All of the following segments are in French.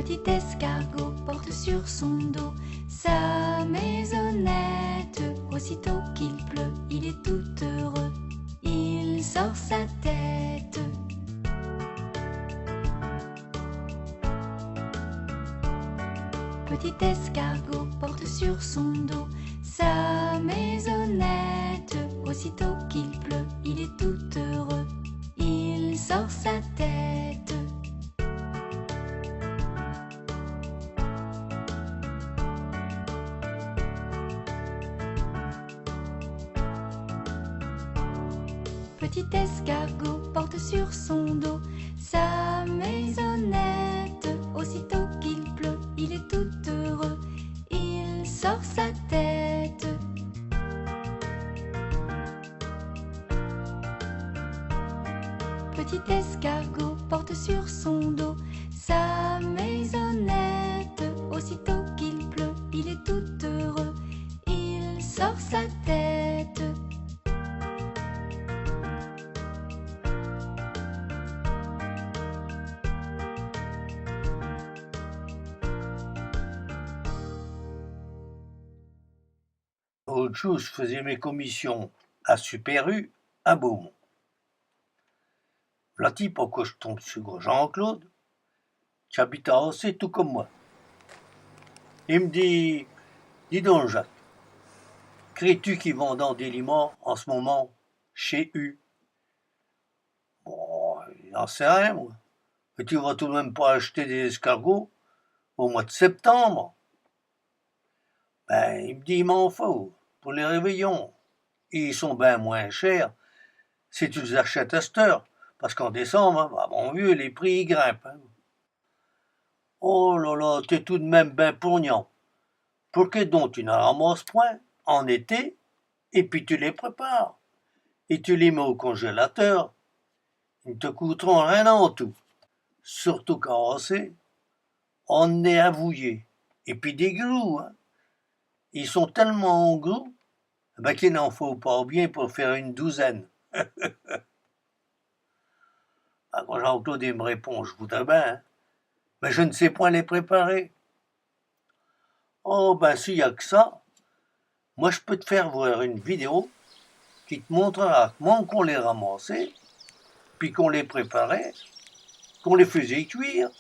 Petit escargot porte sur son dos sa maisonnette. Aussitôt qu'il pleut, il est tout heureux. Il sort sa tête. Petit escargot porte sur son dos sa maisonnette. Aussitôt qu'il pleut, il est tout heureux. Il sort sa tête. Petit escargot porte sur son dos sa maisonnette. Aussitôt qu'il pleut, il est tout heureux. Il sort sa tête. Petit escargot porte sur son dos sa maisonnette. Aussitôt qu'il pleut, il est tout heureux. Il sort sa tête. L'autre jour, je faisais mes commissions à Super U, à Beaumont. Là, pourquoi je tombe sur Jean-Claude, qui habite à Ossé, tout comme moi. Il me dit, dis donc Jacques, crées-tu qui vendant des limons en ce moment chez U? Bon, il n'en sait rien, moi. Mais tu vas tout de même pas acheter des escargots au mois de septembre? Ben, il me dit, il m'en faut pour les réveillons. Et ils sont bien moins chers si tu les achètes à cette heure. Parce qu'en décembre, bah, mon vieux, les prix ils grimpent. Hein. Oh là là, t'es tout de même ben poignant. Pour que donc tu n'en ramasses point en été, et puis tu les prépares. Et tu les mets au congélateur. Ils ne te coûteront rien en tout. Surtout quand on est avoué. Et puis des gros, hein. Ils sont tellement gros ben, qu'il n'en faut pas bien pour faire une douzaine. Quand Jean-Claude me répond, je voudrais bien, hein, mais je ne sais point les préparer. Oh ben s'il n'y a que ça, moi je peux te faire voir une vidéo qui te montrera comment qu'on les ramassait, puis qu'on les préparait, qu'on les faisait cuire,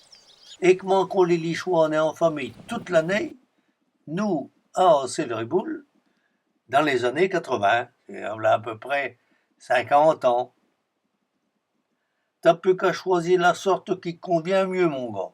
et comment qu'on les lichouannait en famille toute l'année, nous, à Céleriboule, dans les années 80, et on a à peu près 50 ans. T'as plus qu'à choisir la sorte qui te convient mieux, mon gars.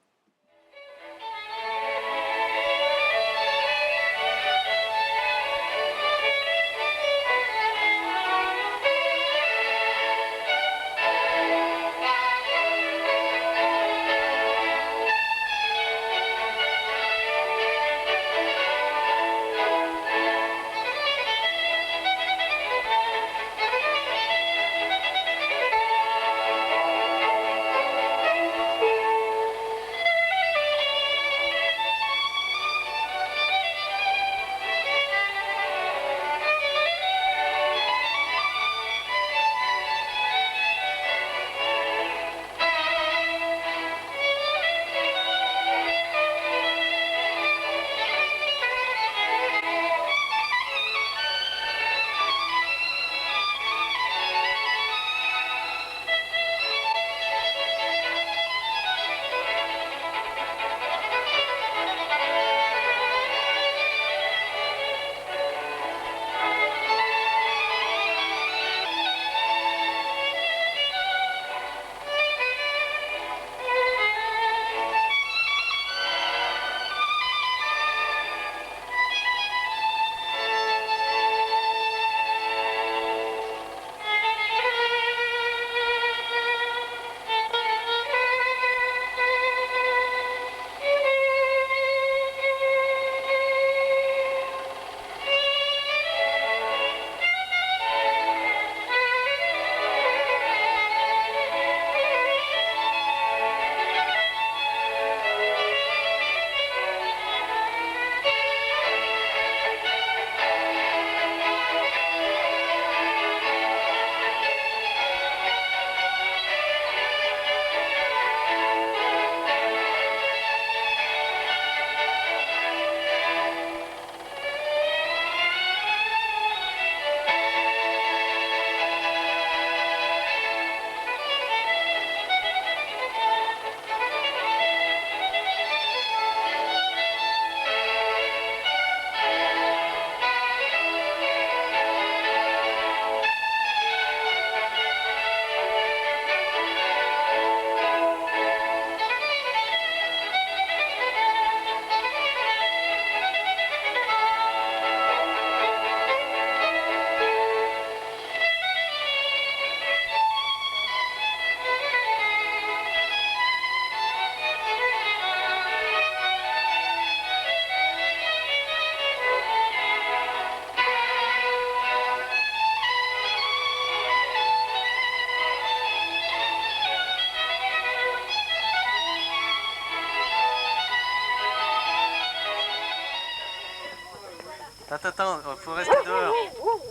Attends, faut rester dehors.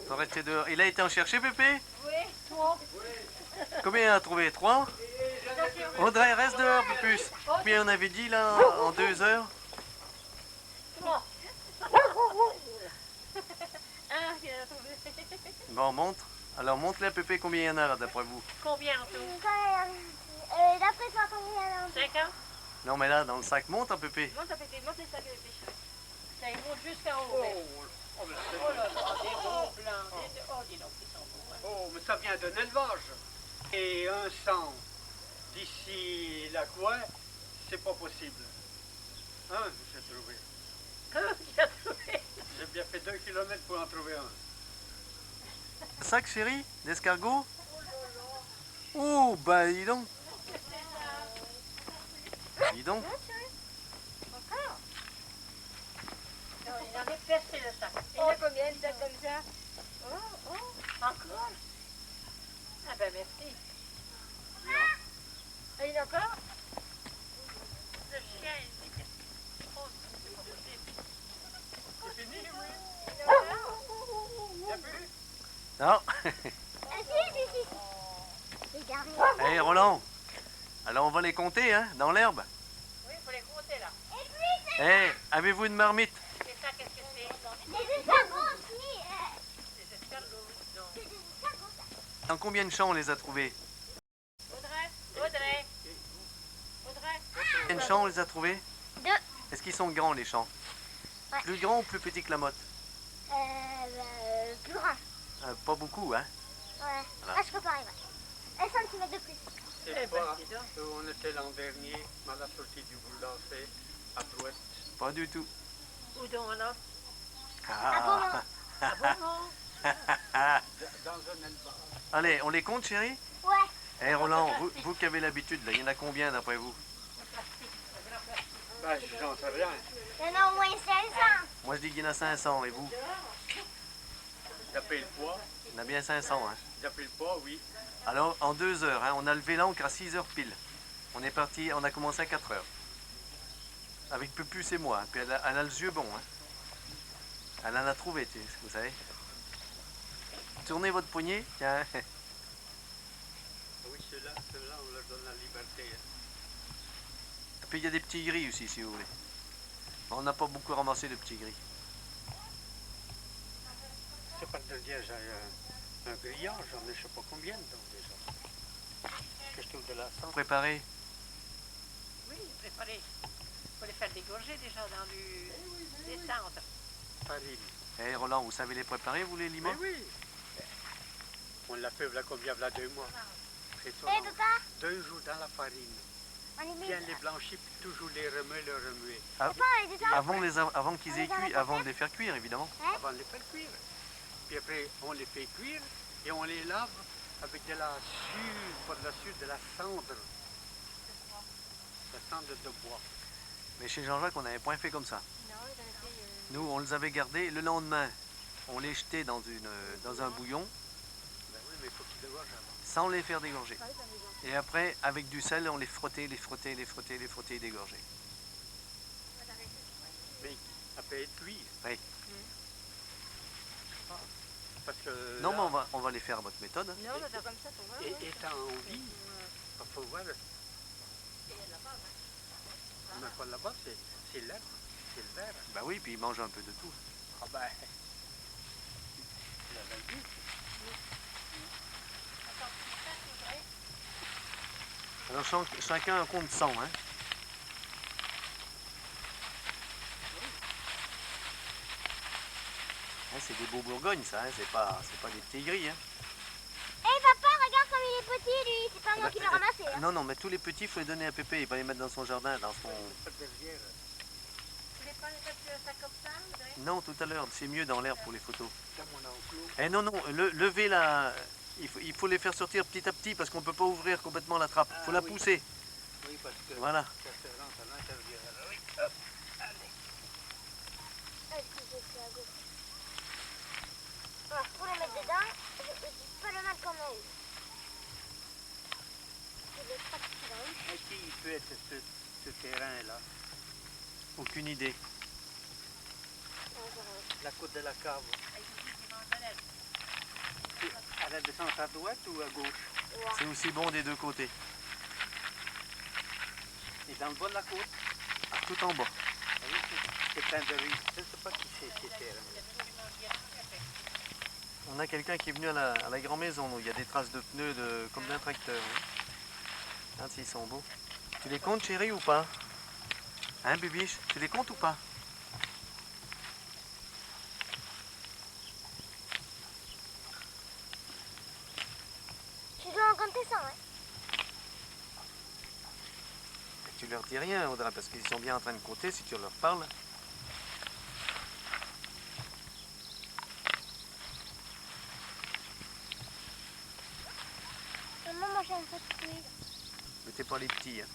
Faut rester dehors. Il a été en chercher, Pépé? Oui, toi. Combien il a trouvé? 3? Audrey, reste dehors, Pépus. Combien on avait dit là en 2 heures? Toi. Ah, il a trouvé. Bon, montre. Alors, montre-les à Pépé combien il y en a là, d'après vous. Combien en tout? D'après toi, combien il y en a? 50? Non, mais là, dans le sac, monte à Pépé. Monte à Pépé, monte les sacs de pêcheurs. Ça, il monte jusqu'en haut. Oh là là, des gros blancs. Oh, dis donc, ils sont beaux. Hein. Oh, mais ça vient d'un élevage. Et un sang d'ici la Couette, c'est pas possible. Hein, j'ai trouvé. Hein, il a trouvé. J'ai bien fait 2 kilomètres pour en trouver un. Sac, chérie, d'escargot? Oh, bah, dis donc. Dis donc. Encore? Non, il avait percé le sac. Il y en a combien de sacs comme ça? Oh, encore? Ah ben merci. Ah, il y en a encore? Le chien, il dit que... Oh, c'est pas possible. C'est fini, oui. Il y en a encore? Il n'y a plus. Non. Ah, si. Regarde. Hé, Roland. Alors, on va les compter, hein, dans l'herbe. Oui, il faut les compter là. Hé, avez-vous une marmite? Et ça, qu'est-ce que c'est? Les escargots aussi. Des escargots, non. Des escargots, ça. Dans combien de champs on les a trouvés? Audrey. Combien de champs on les a trouvés? 2. Est-ce qu'ils sont grands, les champs? Ouais. Plus grands ou plus petits que la motte? Plus grand. Pas beaucoup, hein? Ouais. Voilà. Ah, je peux pas arriver. 1 centimètre de plus. C'est Eh ben, pas dis donc. où on était l'an dernier, à la sortie du boulanger, à Brouette. Pas du tout. Où donc alors? Ah. Ah bon? Dans un élevage. Allez, on les compte, chérie? Ouais. Hé, Roland, vous qui avez l'habitude, là, il y en a combien d'après vous? Ben, j'en sais rien. Il y en a au moins 500. Moi, je dis qu'il y en a 500, et vous? D'après le poids, Il y en a bien 500, hein? d'après le poids, oui. Alors, en 2 heures, hein, on a levé l'ancre à 6 heures pile. On est parti, on a commencé à 4 heures. Avec Pupus et moi. Hein. Puis elle a le yeux bon. Hein. Elle en a trouvé, vous savez. Tournez votre poignet. Tiens. Oui, ceux-là, on leur donne la liberté. Hein. Et puis il y a des petits gris aussi, si vous voulez. On n'a pas beaucoup ramassé de petits gris. C'est pas de dire, j'ai un grillage, j'en ai je sais pas combien dedans déjà. Que je trouve de la sang. Préparé. Oui, préparez. Il faut les faire dégorger déjà dans du descente. Farine. Eh Roland, vous savez les préparer, vous les limons? Mais oui. On l'a fait, voilà combien, voilà 2 mois. C'est ça. Eh, papa, 2 jours dans la farine. on les met. Bien les blanchir, puis toujours les remuer. Ah, Papa, on les descend. avant qu'ils aient cuit, avant de les faire cuire, évidemment. Avant de les faire cuire. Puis après, on les fait cuire et on les lave avec de la sueur, pas de la sueur, de la cendre. La cendre de bois. Mais chez Jean-Jacques, on n'avait point fait comme ça. Non, il avait fait. Nous, on les avait gardés. Le lendemain, on les jetait dans un bouillon, Ben oui, mais il faut qu'ils dégorgent avant. sans les faire dégorger. Et après, avec du sel, on les frottait, les dégorgeait. Mais après être cuit. Oui. Parce que Non, là, mais on va les faire à votre méthode. Hein. Non, on va faire comme ça pour voir. et étant en vie, il faut voir. Mais pas là-bas, c'est l'herbe, c'est le verre. Bah oui, puis ils mangent un peu de tout. Ah ben, il avait dit. Alors chacun un compte 100, hein. Hein, c'est des beaux Bourgognes, ça, hein. C'est pas des petits gris, hein. Eh, papa, regarde comme il est petit, lui. C'est pas moi qui l'ai ramassé. Hein. Non, mais tous les petits, il faut les donner à Pépé. Il va les mettre dans son jardin, dans son... Pas de derrière. Vous voulez pas les faire cuire ça comme ça, Audrey? Non, tout à l'heure, c'est mieux dans l'air pour les photos. Dans mon enclos. Eh non, levez la... Il faut les faire sortir petit à petit parce qu'on ne peut pas ouvrir complètement la trappe. Il faut la oui. pousser. Oui, parce que Voilà. ça se rentre à l'intérieur. Oui, hop, allez. Excusez, c'est à gauche. Alors, pour les mettre dedans, je dis pas le mal qu'on a eu. Il est pas petit là. Mais qui il peut être ce terrain-là? Aucune idée. La côte de la cave. À la descente à droite ou à gauche? C'est aussi bon des deux côtés. Et dans le bas de la côte? Ah, tout en bas. Ah oui, c'est plein de riz. Je ne sais pas qui c'est ces terrains. On a quelqu'un qui est venu à la grande maison, où il y a des traces de pneus comme d'un tracteur. Hein. Regarde s'ils sont beaux. Tu les comptes, chérie, ou pas? Hein, Bibiche? Tu les comptes ou pas? Tu dois en compter 100, ouais. Tu leur dis rien, Audrey, parce qu'ils sont bien en train de compter si tu leur parles. Maman, moi j'ai un peu de fruits. Mais t'es pas les petits. Hein.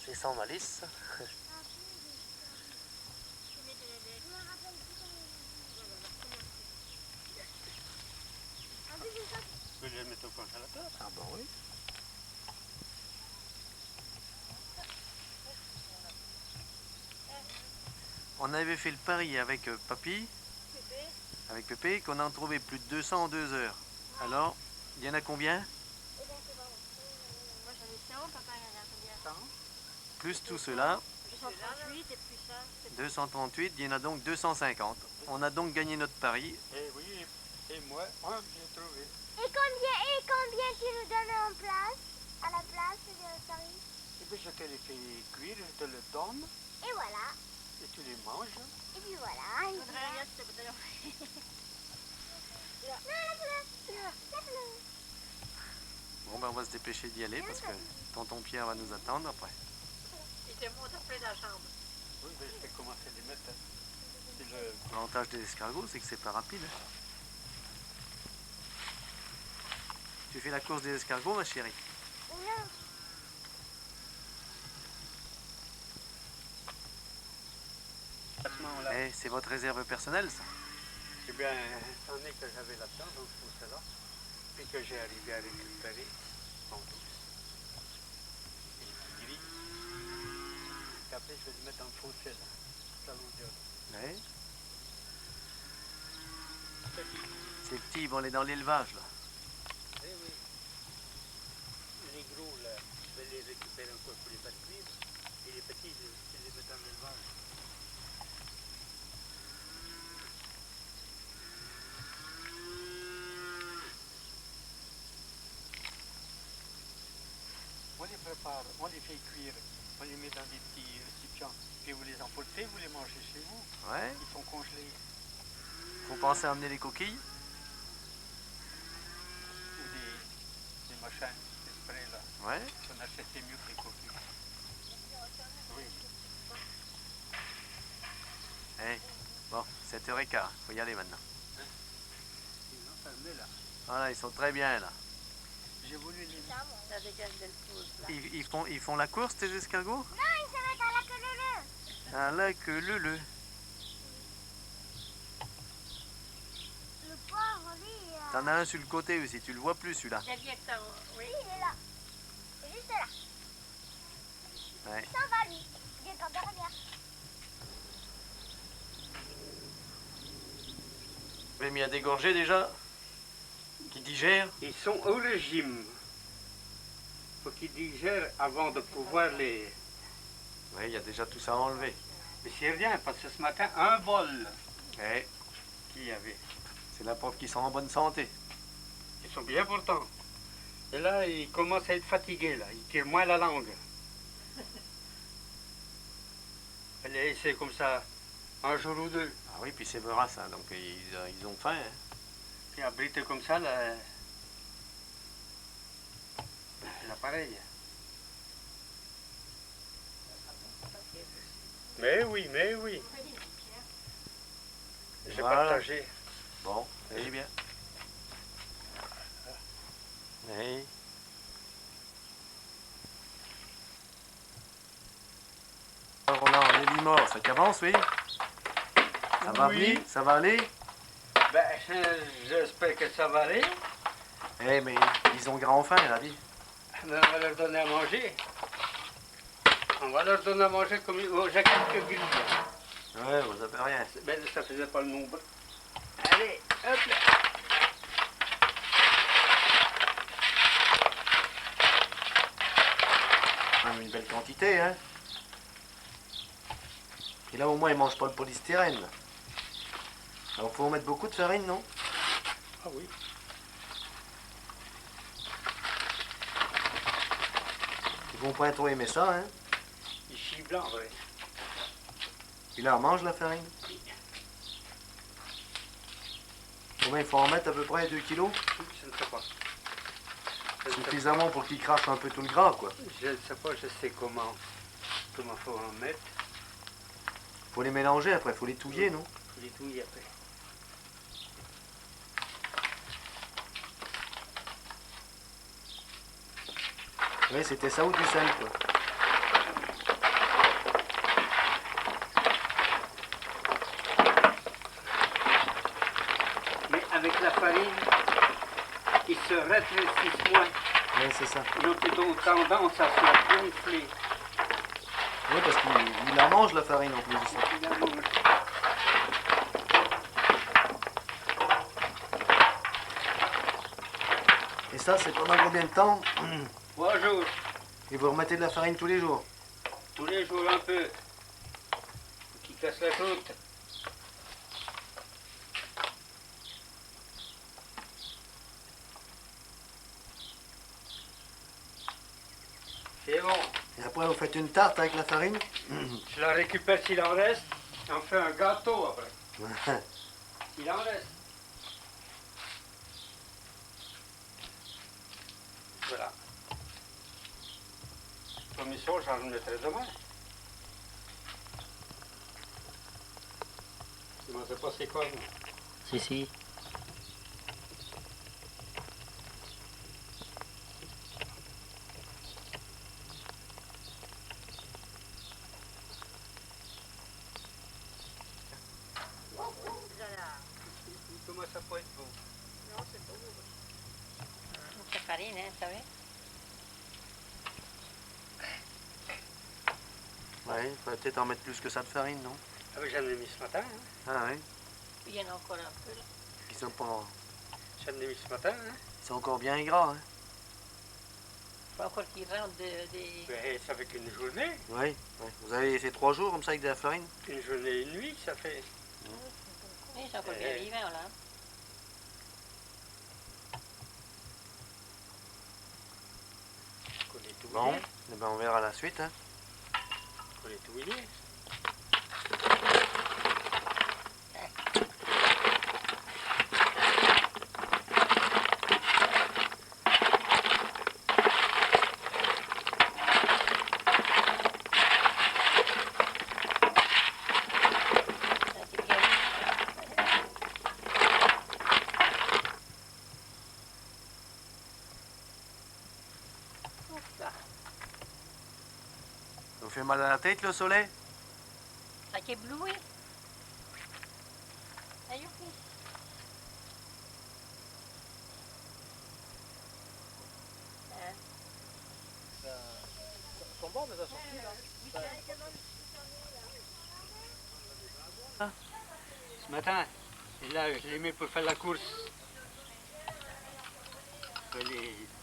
C'est sans malice. Tu peux les mettre au congélateur? Ah ben oui. On avait fait le pari avec Papy, avec Pépé, qu'on en trouvait plus de 200 en 2 heures. Alors, il y en a combien? Moi j'en ai 100, papa il en a combien? 100. Plus tout cela, 238 et plus ça. 238, il y en a donc 250. On a donc gagné notre pari. Eh oui, et moi, j'ai trouvé. Et combien tu nous donnes en place? À la place de Paris? Et bien, je te les fais cuire, je te le donne, Et voilà. et tu les manges. Et puis voilà. Non, lève-le. Bon ben on va se dépêcher d'y aller parce que tonton Pierre va nous attendre après. Il te monte après la chambre. Oui, ben, je vais commencer à les mettre. C'est le... L'avantage des escargots, c'est que c'est pas rapide. Hein. Tu fais la course des escargots, ma chérie? Non. À ce moment-là, Eh, c'est votre réserve personnelle, ça? eh bien, c'en est que j'avais là-dedans, donc tout cela, puis que j'ai arrivé à récupérer en douce. Et le gris. Et après, je vais le mettre dans le fossé, là. Salon de... Oui. Ces petits, ils vont aller dans l'élevage, là. Eh oui. Les gros, là, je vais les récupérer encore pour les faire cuire. Et les petits, je les mets dans l'élevage. On les prépare, on les fait cuire, on les met dans des petits récipients. Puis vous les emportez, vous les mangez chez vous. Ouais. Ils sont congelés. Faut penser à amener les coquilles. Ou des machins, des sprays là. Ouais. Si on achetait mieux que les coquilles. Oui. Eh, bon, 7h15, faut y aller maintenant. Ils ont fermé là. Voilà, ils sont très bien, là. J'ai voulu les mettre. Ça dégage de le pouce, là. Ils font la course, tes escargots? Non, ils se mettent à la queue leu. Ah là, que le. Le pauvre, lui, T'en as un sur le côté aussi, tu le vois plus, celui-là. Derrière ça, oui. il est là. Il est juste là. Ouais. Il s'en va, lui. Il est en derrière. Vous avez mis à dégorger déjà? Qui digère? Ils sont au régime. Faut qu'ils digèrent avant de pouvoir les... Oui, il y a déjà tout ça à enlever. Mais c'est rien, parce que ce matin, un bol Ouais, qu'il y avait. c'est la preuve qu'ils sont en bonne santé. Ils sont bien pourtant. Et là, ils commencent à être fatigués, là. Ils tirent moins la langue. Allez, c'est comme ça, un jour ou deux. Ah oui, puis c'est vorace, hein, donc ils ont faim. Hein. Puis abrité comme ça, là... l'appareil. Mais oui, mais oui. J'ai Voilà. partagé. Bon, c'est bien. Oui. mort, ça qu'avance, oui. Ça va Oui. venir, ça va aller. Ben, j'espère que ça va aller. Eh, mais ils ont grand faim, elle a dit. Ben, on va leur donner à manger. On va leur donner à manger comme... Oh, j'ai quelques grilles. Ouais, vous avez rien. Ben, ça faisait pas le nombre. Allez, hop là. Même une belle quantité, hein. Et là, au moins, ils mangent pas le polystyrène. Là. Alors, faut en mettre beaucoup de farine, non? Ah oui. Ils vont pas trop aimer ça, hein. Du chie blanc, oui. Puis là, on mange la farine. Combien il faut en mettre à peu près 2 kilos? Je ne sais pas. Je ne sais Suffisamment pour qu'ils crachent un peu tout le gras, quoi. Je ne sais pas, je sais comment faut en mettre. Faut les mélanger après, faut les touiller, non? Faut les touiller après. Oui, c'était ça ou du sel, quoi. Mais avec la farine, ils se rétrécissent moins. Oui, c'est ça. Ils ont plutôt tendance à se gonfler. Oui, parce qu'ils la mangent, la farine, en plus de ça. Et ça, c'est pendant combien de temps? 3 jours, Et vous remettez de la farine tous les jours? tous les jours un peu. Qui casse la croûte. C'est bon. Et après, vous faites une tarte avec la farine? Je la récupère s'il en reste. On fait un gâteau après. S'il en reste. Voilà. Comme ils sont, j'en mettrai demain. Tu m'en sais pas c'est quoi, moi? Si, si. Comment ça peut être beau? C'est farine, hein, vous savez. Oui, il faudrait peut-être en mettre plus que ça de farine, non? Ah oui, j'en ai mis ce matin. Hein? Ah oui. Il y en a encore un peu, là. Ils sont pas... J'en ai mis ce matin. Hein? Ils sont encore bien gras, hein? Faut encore qu'ils rentrent des... Ben, ça fait qu'une journée. Oui, oui. Vous avez fait 3 jours comme ça avec de la farine? Une journée et une nuit, ça fait. Ils sont encore bien vivants, là. Qu'on est tout Bon, mouillé. eh ben on verra la suite, hein. Qu'on est tout mouillé. C'est bien vif. Ouf, là. Ça vous fait mal à la tête, le soleil? Ça qui est ébloui. Ah, youpi. Hein? Ce matin, et là, je l'ai mis pour faire la course.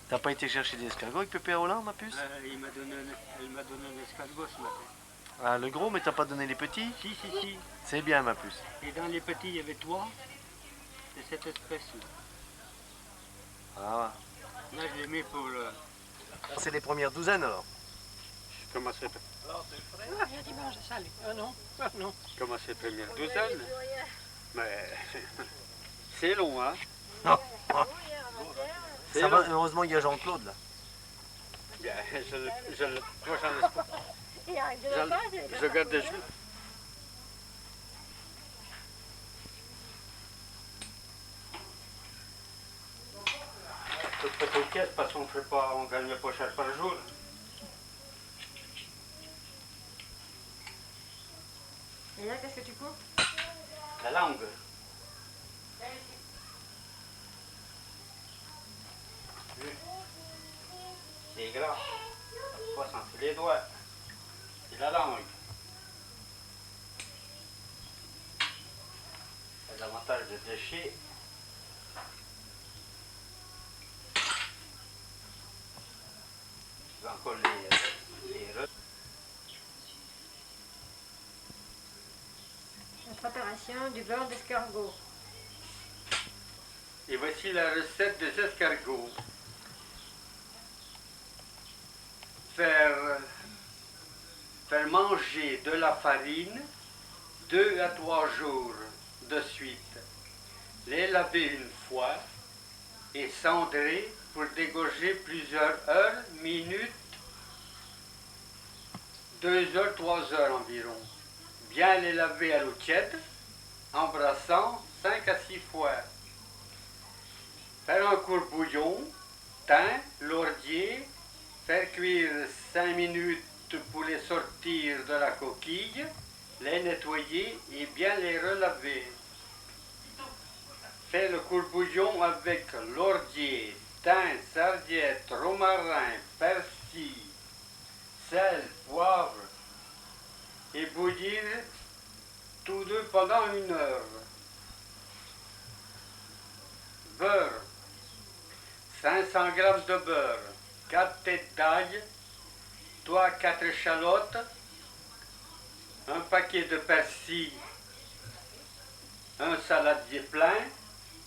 T'as pas été chercher des escargots avec Pépé Roland, ma puce? Elle m'a donné un escargot ce matin. Ah, le gros, mais t'as pas donné les petits? Si, si, si. C'est bien, ma puce. Et dans les petits, il y avait 3 de cette espèce-là. Ah, Là, je l'ai mis pour... c'est les premières douzaines, alors. Comment c'est Ah, il y a dimanche, salut. Ah non, ah non. Comment c'est première douzaine? Mais c'est long, hein? C'est Ça va, long. heureusement, il y a Jean-Claude, là. Bien, moi, j'en laisse pas. Je garde des jus. Toute petite caisse, parce qu'on fait pas, on gagne pas cher par jour. Et là, qu'est-ce que tu coupes? La langue. C'est gras. Faut pas sentir les doigts. C'est la langue. C'est l'avantage de décher. Tu vas encore les La préparation du beurre d'escargot. Et voici la recette des escargots. Faire manger de la farine 2 à 3 jours de suite. Les laver une fois et cendrer pour dégorger plusieurs heures, minutes, 2 heures, 3 heures environ. Bien les laver à l'eau tiède, en brassant 5 à 6 fois. Faire un courbouillon, thym, l'ordier, faire cuire 5 minutes pour les sortir de la coquille, les nettoyer et bien les relaver. Faire le courbouillon avec l'ordier, thym, sarriette, romarin, persil, sel, poivre et bouillir tous deux pendant 1 heure. Beurre, 500 g de beurre, 4 têtes d'ail, 3 à 4 échalotes, un paquet de persil, un saladier plein,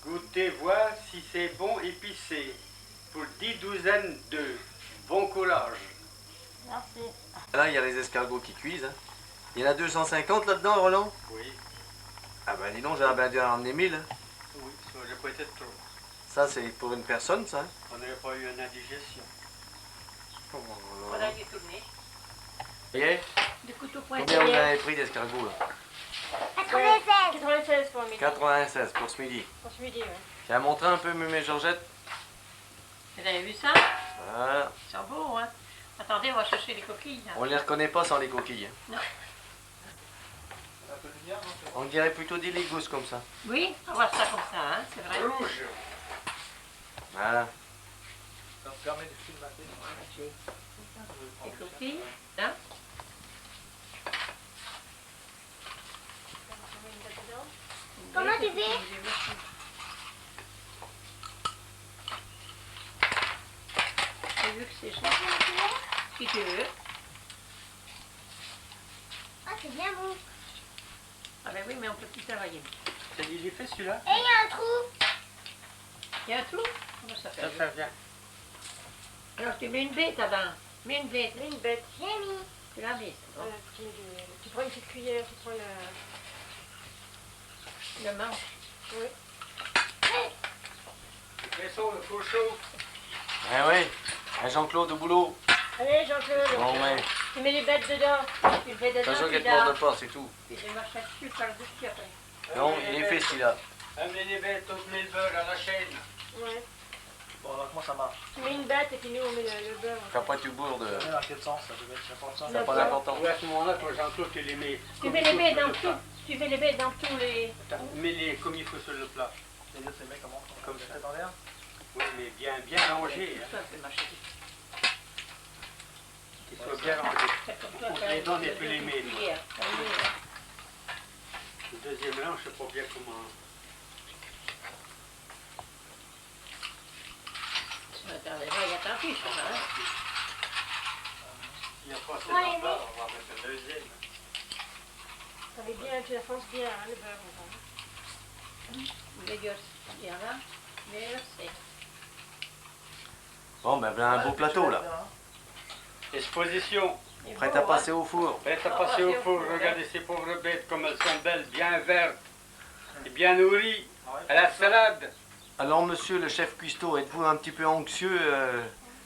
goûtez voir si c'est bon épicé, pour 10 douzaines d'œufs. Bon courage. Merci. Là, il y a les escargots qui cuisent. Hein. Il y en a 250 là-dedans, Roland? Oui, Ah ben dis donc, j'aurais bien dû en emmener 1000. Hein. oui, ça aurait pas été trop. Ça, c'est pour une personne, ça. Hein. On n'aurait pas eu une indigestion. Voilà, j'ai tourné. Vous voyez? Du couteau Combien vous pointillé. avez pris d'escargots, là? 96. 96 pour midi. 96 pour ce midi. Pour ce midi, ouais. Tu as montré un peu, Mémé Georgette? Vous avez vu ça? Voilà. Ils sont beaux, hein? Attendez, on va chercher les coquilles, là. On les reconnaît pas sans les coquilles. Hein. Non. On dirait plutôt des légousses comme ça. Oui, on va voir ça comme ça, hein, c'est vrai. Rouge. Voilà. Les coquilles, hein? Comment tu fais? J'ai vu que c'est ça. Si tu veux. Ah, c'est bien bon. Ah ben oui, mais on peut plus travailler. Il est fait celui-là? Et il y a un trou. Il y a un trou? Comment ça Ça, fait? ça vient. Alors tu mets une bête avant. Mets une bête. Mets une bête. J'ai mis. Tu la mets. Bon. Tu prends une petite cuillère, tu prends la... Le manche. Oui. Le faisceau, le four chaud. Eh oui. Eh, Jean-Claude au boulot. Allez, Jean-Claude. Bon, ouais. Tu mets les bêtes dedans. Tu le fais dedans, Attention tu qu'elle te morde l'as. pas, c'est tout. Puis je marche dessus par-dessus après. Non, il est fait celui-là. Amenez les bêtes, on met le beurre à la chaîne. Ouais. Bon, alors comment ça marche? Tu mets une bête et puis nous on met le beurre. Puis après tu bourres de... Dans quel sens ça devait être important? Ça n'a pas d'importance. Ou à ce moment-là, toi, Jean-Claude, tu les mets. Tu fais les baies dans tout. Tu fais les baies dans tous les. Mets-les comme il faut sur le plat. C'est-à-dire, c'est bien comment? Comme ça. C'est en l'air? Oui, mais bien rangé. Hein. Ça, c'est marcher. Qu'ils soient bien rangés. C'est comme toi, On t'as les donne et une puis les met. cuillère. T'as une cuillère. Le deuxième mélange, je ne sais pas bien comment. Attends, déjà, il y a tant pis, ça, hein. Il n'y a pas assez Ouais, d'emploi, on va mettre le deuxième. Ça met bien, tu la fonces bien, hein, le beurre. Les gosses, il y en a. Merci. Bon, ben voilà un beau plateau là. Exposition. Il est Prêt beau, à hein. passer au four. Prête à passer au four. Regardez ces pauvres bêtes comme elles sont belles, bien vertes et bien nourries. À la salade. Alors monsieur le chef cuistot, êtes-vous un petit peu anxieux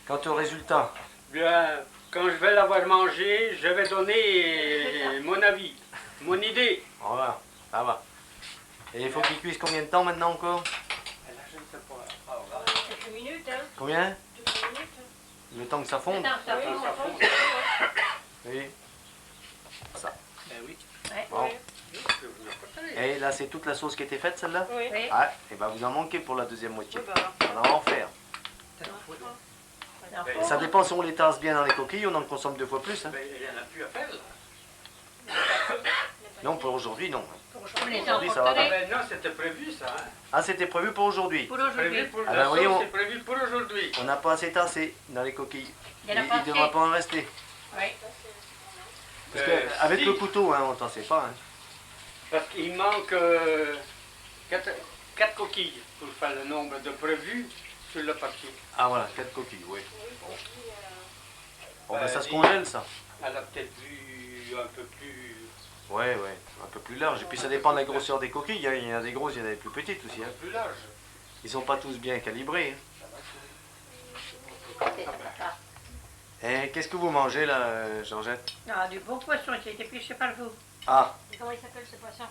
quant au résultat? Bien, quand je vais l'avoir mangé, je vais donner mon avis, mon idée. Voilà, ça va. Et il faut qu'il cuise combien de temps maintenant encore? Là, je ne sais pas. Quelques minutes, hein. Combien? Quelques minutes. Le temps que ça fonde? Attends, ça Oui, fond. ça fonce. Oui. Ben oui. Ouais. Bon. Ouais. Et là, c'est toute la sauce qui était faite, celle-là? Oui. Ah, et ben vous en manquez pour la deuxième moitié. Oui, bah, On va en faire. alors, Et ça dépend si on les tasse bien dans les coquilles, on en consomme 2 fois plus. Hein. Ben, il n'y en a plus à faire, là. Non, pour aujourd'hui, non. pour les Aujourd'hui, ça va. Ah, emporter ben non, c'était prévu, ça. Hein. Ah, c'était prévu pour aujourd'hui. pour Prévu aujourd'hui. pour Ah, la ben, voyons. sauce, c'est prévu pour aujourd'hui. On n'a pas assez tassé dans les coquilles. Il y en a Il pas ne devra assez. pas en rester. Oui. Parce que, avec si, le couteau, hein, on ne tassait pas. Hein. Parce qu'il manque 4 coquilles pour faire le nombre de prévus sur le papier. Ah voilà, 4 coquilles, oui. Bon, ben, ça se et- congèle, ça. Elle a peut-être vu un peu plus... Ouais, ouais, un peu plus large. Et puis ça dépend de la grosseur des coquilles. Hein. Il y en a des grosses, il y en a des plus petites aussi. Hein. plus large. Ils sont pas tous bien calibrés. Ah, Et qu'est-ce que vous mangez là, Georgette? ah, du bon poisson qui a été pêché par vous. Ah, Comment il s'appelle ce poisson?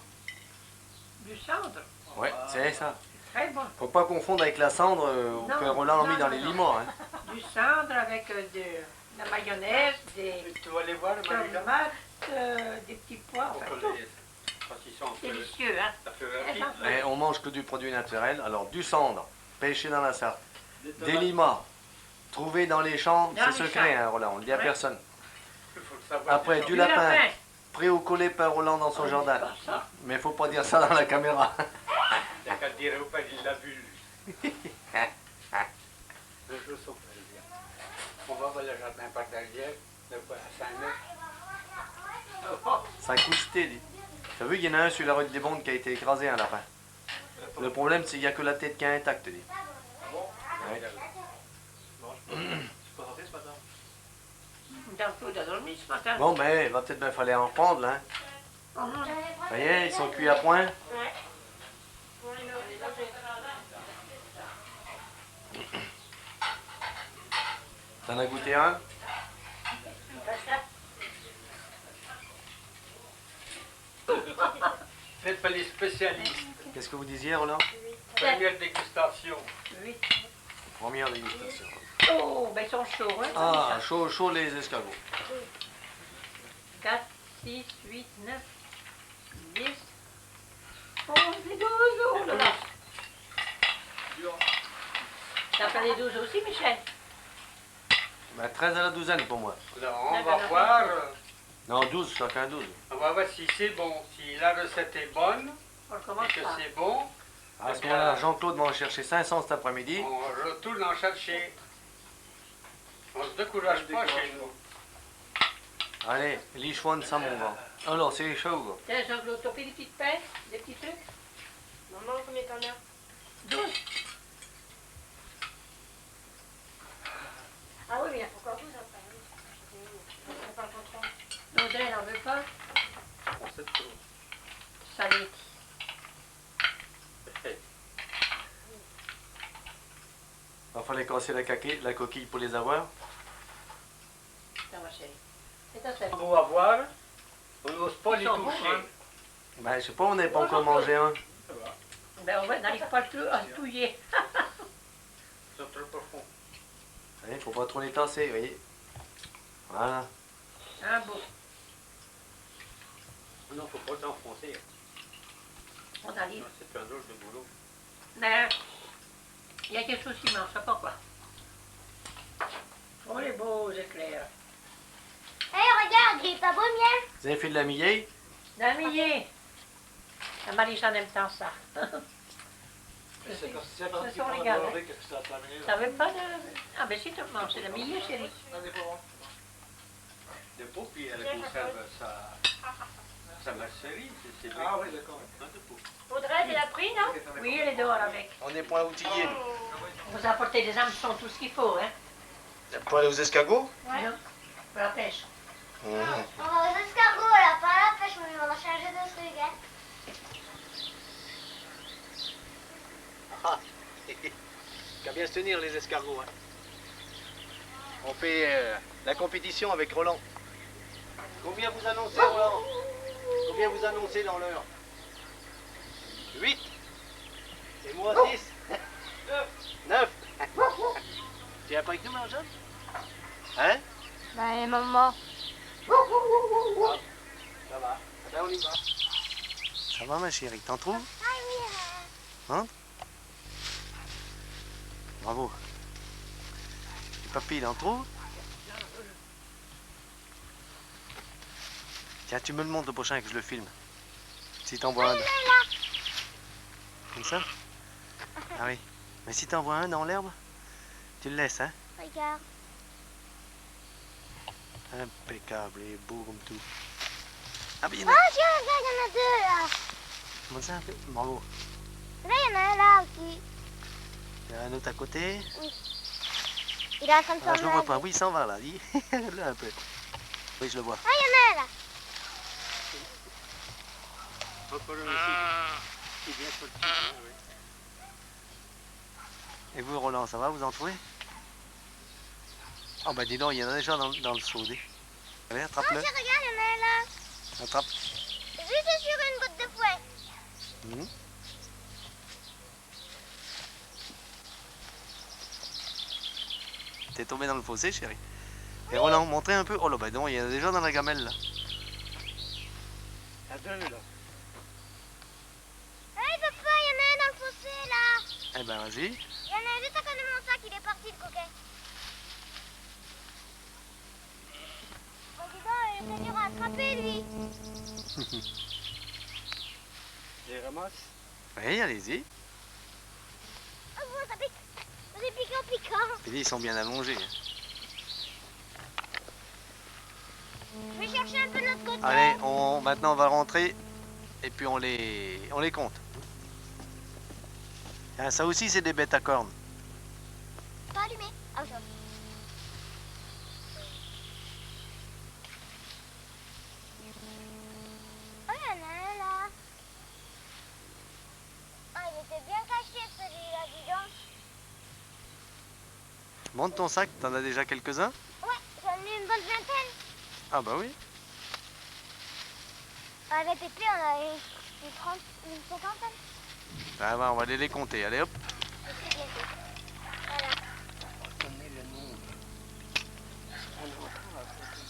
Du cendre. ouais, c'est ça. Très bon. Faut pas confondre avec la cendre Non, que Roland a mis non, dans non, les non. limons. Hein. Du cendre avec de la mayonnaise, des Tu vas aller voir, Marie-Jeanne? tomates, des petits pois, enfin tout. Parce qu'ils sont un peu... Délicieux, hein. Ça fait rapide. Et on mange que du produit naturel. Alors du cendre, pêché dans la Sarthe, des limas, trouvés dans les champs, Dans c'est les secret, champs. hein, Roland, on le dit à Ouais. personne. Il faut le savoir. Après, déjà. du lapin, prêt au collet par Roland dans son On dit jardin. pas ça. Mais faut pas dire ça dans la caméra. T'as qu'à te dire au père, il l'a vu, lui. Le jour, ça peut le dire. On va voir le jardin par derrière, de quoi, à 5 mètres. Ça a coûté, dit. T'as vu, il y en a un sur la route des Bondes qui a été écrasé, un lapin. Le problème, c'est qu'il n'y a que la tête qui est intacte, dit. Ouais. Bientôt, il a dormi ce matin. Bon, ben, il va peut-être bien falloir en reprendre, là. Hein. Mhm. Ça y est, ils sont cuits à point. Ouais. T'en as goûté un? Faites par les spécialistes. Qu'est-ce que vous disiez, Roland? Première dégustation. Oui. Première dégustation. Oh, ben ils sont chauds, hein. Ah, chaud, chaud les escargots. 4, 6, 8, 9, 10, 11 et 12. Oh là là. T'as pas les 12 aussi, Michel? Ben, 13 à la douzaine pour moi. Alors, on va voir. Non, 12, chacun 12. On va voir si c'est bon. Si la recette est bonne, On recommence et que pas. c'est bon, À ce moment-là, Jean-Claude va en chercher 500 cet après-midi. on retourne en chercher. On se décourage pas chez nous. Allez, lichouane, ça mon gars. Alors, c'est chaud, gars. Tiens, Jean-Claude, t'as fait des petites pêches, des petits trucs? Maman, combien t'en as? 12. Ah oui, mais il faut encore 12 après. Oui. On pas le contrôle. Audrey n'en veut pas. On sait trop. Salé. Il fallait casser la coquille pour les avoir. Tiens, ma chérie. C'est ta salade. On va voir. On n'ose pas Ils les sont bons, toucher. hein. Ben, je sais pas, on n'avait pas encore mangé un. Ben, on n'arrive pas à le touiller. Ils sont trop profonds. Il faut pas trop les tasser, vous voyez. Voilà. Un beau. Non, faut pas t'enfoncer. On arrive. C'est un drôle de boulot. Mais il y a quelque chose qui marche, je sais pas quoi. Oh, les beaux éclairs. Hé, regarde, il est pas beau le mien. Vous avez fait de la millet? Damien. La Marie-Jeanne aime tant ça. C'est Ça parti sont pour les la gars, beurrée, qu'est-ce que ça a terminé là? Ça veut pas de... Ah ben si tu manges, c'est la millet, chérie. Non, mais pas bon. De peau, puis elle conserve sa mercerie. C'est Ah oui, d'accord. un de peau. Audrey, tu l'as pris, non? Oui, elle est dehors avec. On n'est point outillés. Vous apportez des hameçons, tout ce qu'il faut, hein. Pour aller aux escargots? Ouais. Non, pour la pêche. On va aux escargots là, pas à la pêche, mais on va changer de truc, hein. Qu'à bien se tenir les escargots. Hein. On fait la compétition avec Roland. Combien vous annoncez, Roland? Combien vous annoncez dans l'heure? 8. Et moi 6. 9. Tu viens pas avec nous, Marjane? Hein? Bah, maman. Ça va. Ben, on y va. Ça va ma chérie, t'en trouves? Ah oui. Hein? Bravo. Et papy, il en trouve? Tiens, tu me le montres le prochain que je le filme. Si t'en vois un. Comme ça? Ah oui. Mais si t'en vois un dans l'herbe, tu le laisses, hein? Regarde. Impeccable et beau comme tout. Ah mais il y en Oh, a... tiens, regarde, il y en a deux là. Comment ça? Bravo. Là, il y en a un là aussi. Il y en a un autre à côté. Il est en train de Ah, je le vois s'en pas. aller. Oui, il s'en va là. Là un peu. Oui, je le vois. Ah, il y en a un là. Encore un aussi. C'est bien sur le petit, hein, oui. Et vous, Roland, ça va? Vous en trouvez? Oh bah dis donc, il y en a déjà dans le seau. Allez, Oh, attrape-le. tiens, regarde, il y en a un là. Attrape. Juste sur une goutte de fouet. Mhm. T'es tombé dans le fossé, chérie. Et Roland, montrez un peu. Oh là, bah non, il y en a déjà dans la gamelle là. À deux, là. Hey, papa, il y en a un dans le fossé là. Eh ben vas-y. Il y en a un juste à côté de mon sac, il est parti le coquet. Oh, dis donc, c'est dur à attraper lui. Je les ramasse. Oui, allez-y. Oh, bon, ça pique. C'est piquant. Et ils sont bien allongés. Hein. Je vais chercher un peu notre côté. Allez, maintenant on va rentrer et puis on les compte. Ah, ça aussi c'est des bêtes à cornes. Pas allumé. Ah, ça. Oh, il y en a un là. Ah, il était bien caché celui-là, dis donc. Monte ton sac, t'en as déjà quelques-uns? Ouais, j'en ai une bonne vingtaine. Ah bah oui. Avec Pépé, on a une cinquantaine. Ah bah, on va aller les compter, allez hop. C'est bien fait. Voilà. Donner le nom. Un enfant à côté.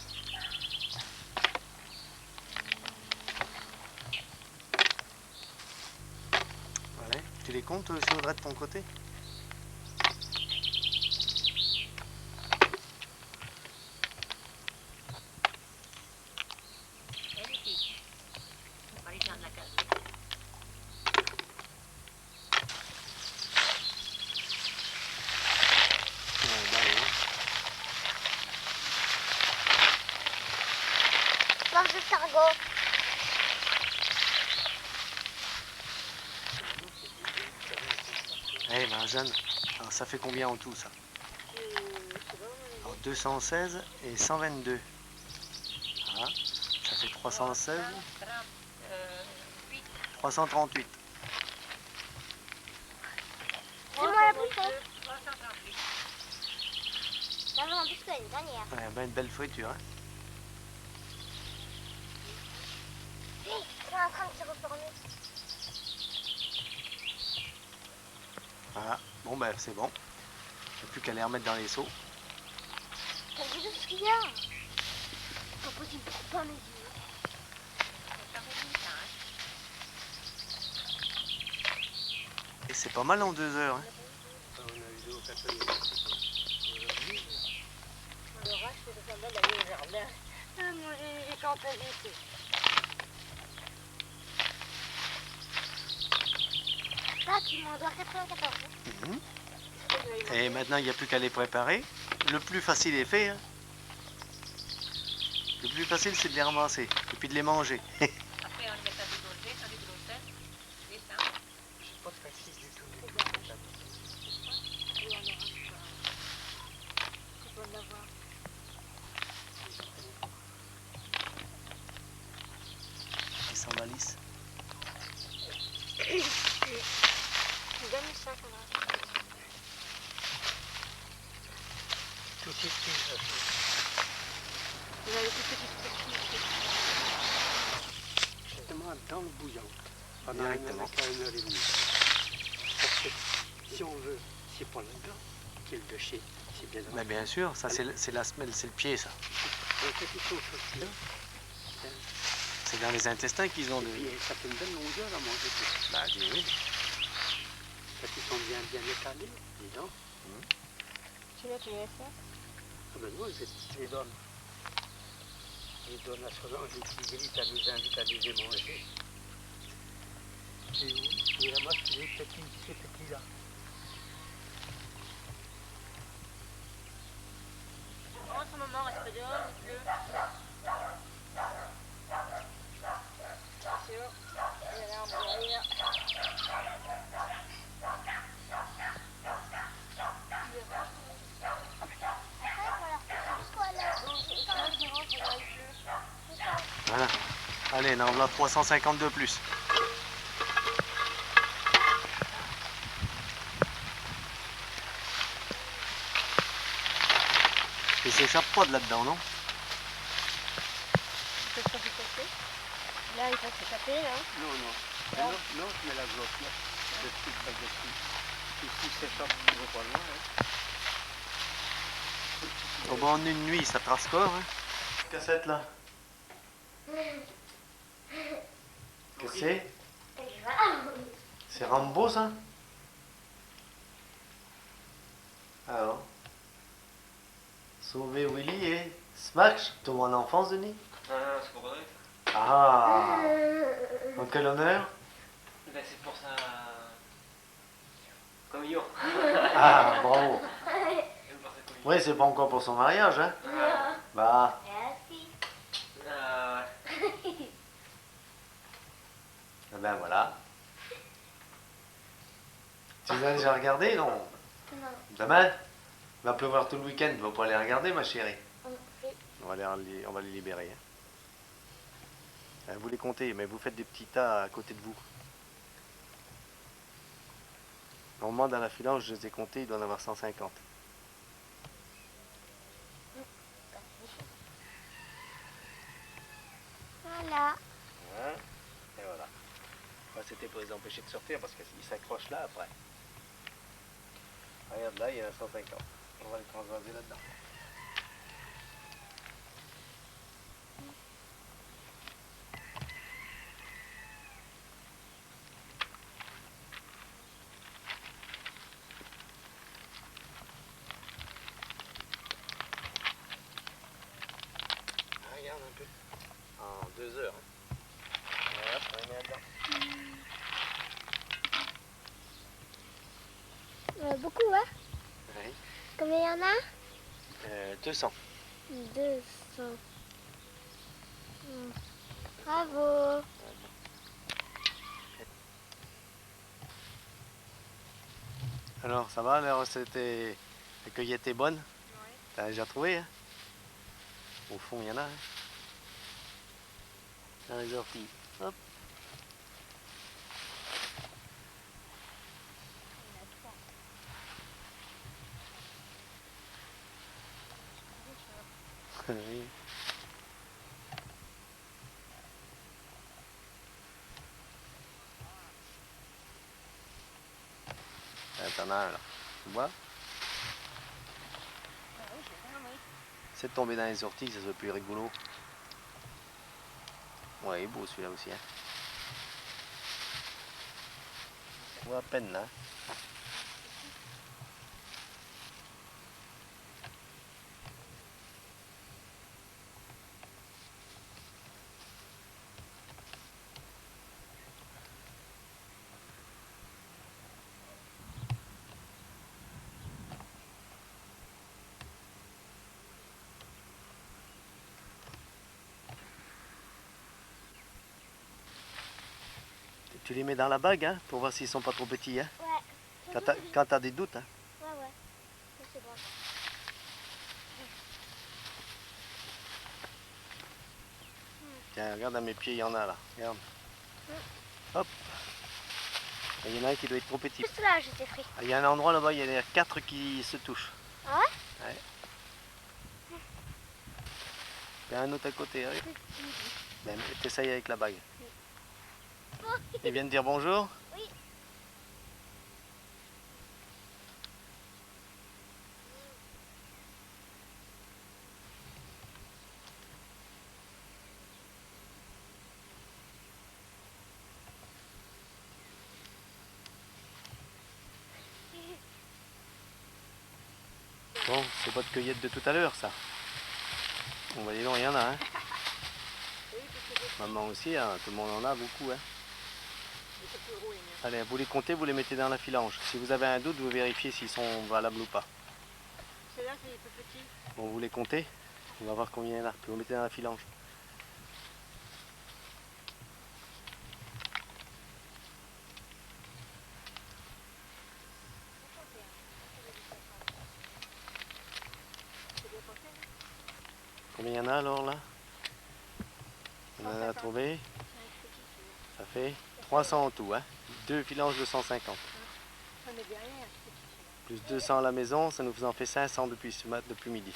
Allez, tu les comptes aussi Audrey de ton côté? Elle ici. On va aller dans la case. Ouais, bah, oui. Planche d'escargot. Eh ben Jeanne, alors ça fait combien en tout ça? Alors 216 et 122. Voilà, ça fait 316, 338. C'est moi la plus fausse. 338. Ça va en plus que l'année dernière. Ouais, ben une belle feuilleture. Hein. Hé, il est en train de se retourner. Voilà, bon ben c'est bon. Il n'y a plus qu'à les remettre dans les seaux. T'as vu tout ce qu'il y a? Pas possible, pas mes yeux. Et c'est pas mal en 2 heures. Hein. On a eu deux ou quatre minutes. L'orage, c'est ça belle d'aller au jardin. Ah, moi, j'ai chanté ici. Là, tu m'en dois 94. Mhm. Et maintenant il n'y a plus qu'à les préparer. Le plus facile est fait. Hein. Le plus facile c'est de les ramasser et puis de les manger. Après, on met ça du gros ça du gros sel, des seins. C'est pas facile du tout. Et on aura ça. C'est bon d'avoir. Ils s'en valissent. Donne ça, ça va. Tout est petit. Vous avez des petites. Justement dans le bouillon. Pendant Directement. 1 heure et demie. Parce que si on veut, c'est pas là-dedans qu'il est de chez. C'est bien là. Mais bien sûr, ça c'est la semelle, c'est le pied ça. Donc, il faut là. C'est C'est dans les intestins qu'ils ont Et de... puis ça fait une belle longueur à manger. Bah, oui. Parce qu'ils sont bien étalés, dis donc. Tu l'as faire? Ah ben non, je les donne. Je les donne à Solange et Tigris, elle nous invite à les manger. C'est où? Il ramasse les ces petits-là. En ce moment, reste dehors, il pleut. C'est sûr. Il y a l'air de rire. Voilà. Allez, on enveloppe 350 de plus. Il s'échappe pas de là-dedans, non? Il peut pas s'échapper. Là, il va s'échapper, là. Non, non. Non, non, je mets la glotte là. Le petit pas de dessus. Ici, s'échappe, il va pas loin. Hein. Au bord d'une nuit, ça trace corps, hein? Cassette, là. Qu'est-ce que c'est? C'est Rambo, ça? Alors. Sauver Willy et Smash, ton en enfance, Denis? C'est pour Roderick. Ah! En quel honneur? Ben, c'est pour ça. Comme Yo. Ah, bravo! C'est pour ça comme Yo. Oui, c'est pas encore pour son mariage, hein? Bah, Merci. Ouais. eh ben voilà. Tu les as déjà regardés, non? Non. Demain? Il va pleuvoir tout le week-end, tu vas pas les regarder, ma chérie? On va les libérer. Hein. Vous les comptez, mais vous faites des petits tas à côté de vous. Normalement, dans la filage, je les ai comptés, il doit en avoir 150. Voilà. Hein? Et voilà. Ouais, c'était pour les empêcher de sortir parce qu'ils s'accrochent là après. Regarde là, il y en a 150. On va les transvaser là-dedans. Regarde un peu. En 2 heures. Hein. Voilà, on les met là-dedans. Beaucoup, hein? Oui. Combien il y en a? 200. 200. Bravo. Alors, ça va, la cueillette est bonne? Oui. T'as déjà trouvé, hein? Au fond, il y en a, hein? Dans les orties. Hop. Oui. T'en as un là. Tu vois? C'est de tomber dans les orties, ça soit plus rigolo. Ouais, il est beau celui-là aussi. Hein. On voit à peine là. Tu les mets dans la bague, hein, pour voir s'ils sont pas trop petits. Hein, Ouais. quand t'as des doutes. Hein. Ouais, ouais. Ça, c'est bon. Tiens, regarde à mes pieds, il y en a là. Regarde. Hop. Il y en a un qui doit être trop petit. Juste là, j'étais pris. Il y a un endroit là-bas, il y en a 4 qui se touchent. Ah ouais? Ouais. Il y a un autre à côté. Regarde. Ben, t'essayes avec la bague. Ils viennent dire bonjour? Oui. Bon, c'est votre cueillette de tout à l'heure, ça. Bon, bah, dis donc, il y en a, hein. Maman aussi, hein, tout le monde en a beaucoup, hein. Allez, vous les comptez, vous les mettez dans la filange. Si vous avez un doute, vous vérifiez s'ils sont valables ou pas. C'est là, c'est les plus petits. Bon, vous les comptez, on va voir combien il y en a, puis vous mettez dans la filange. Combien il y en a alors là? On en a trouvé. Ça fait 300 en tout, hein. 2 filanges de 150. Plus 200 à la maison, ça nous en fait 500 depuis ce matin, depuis midi.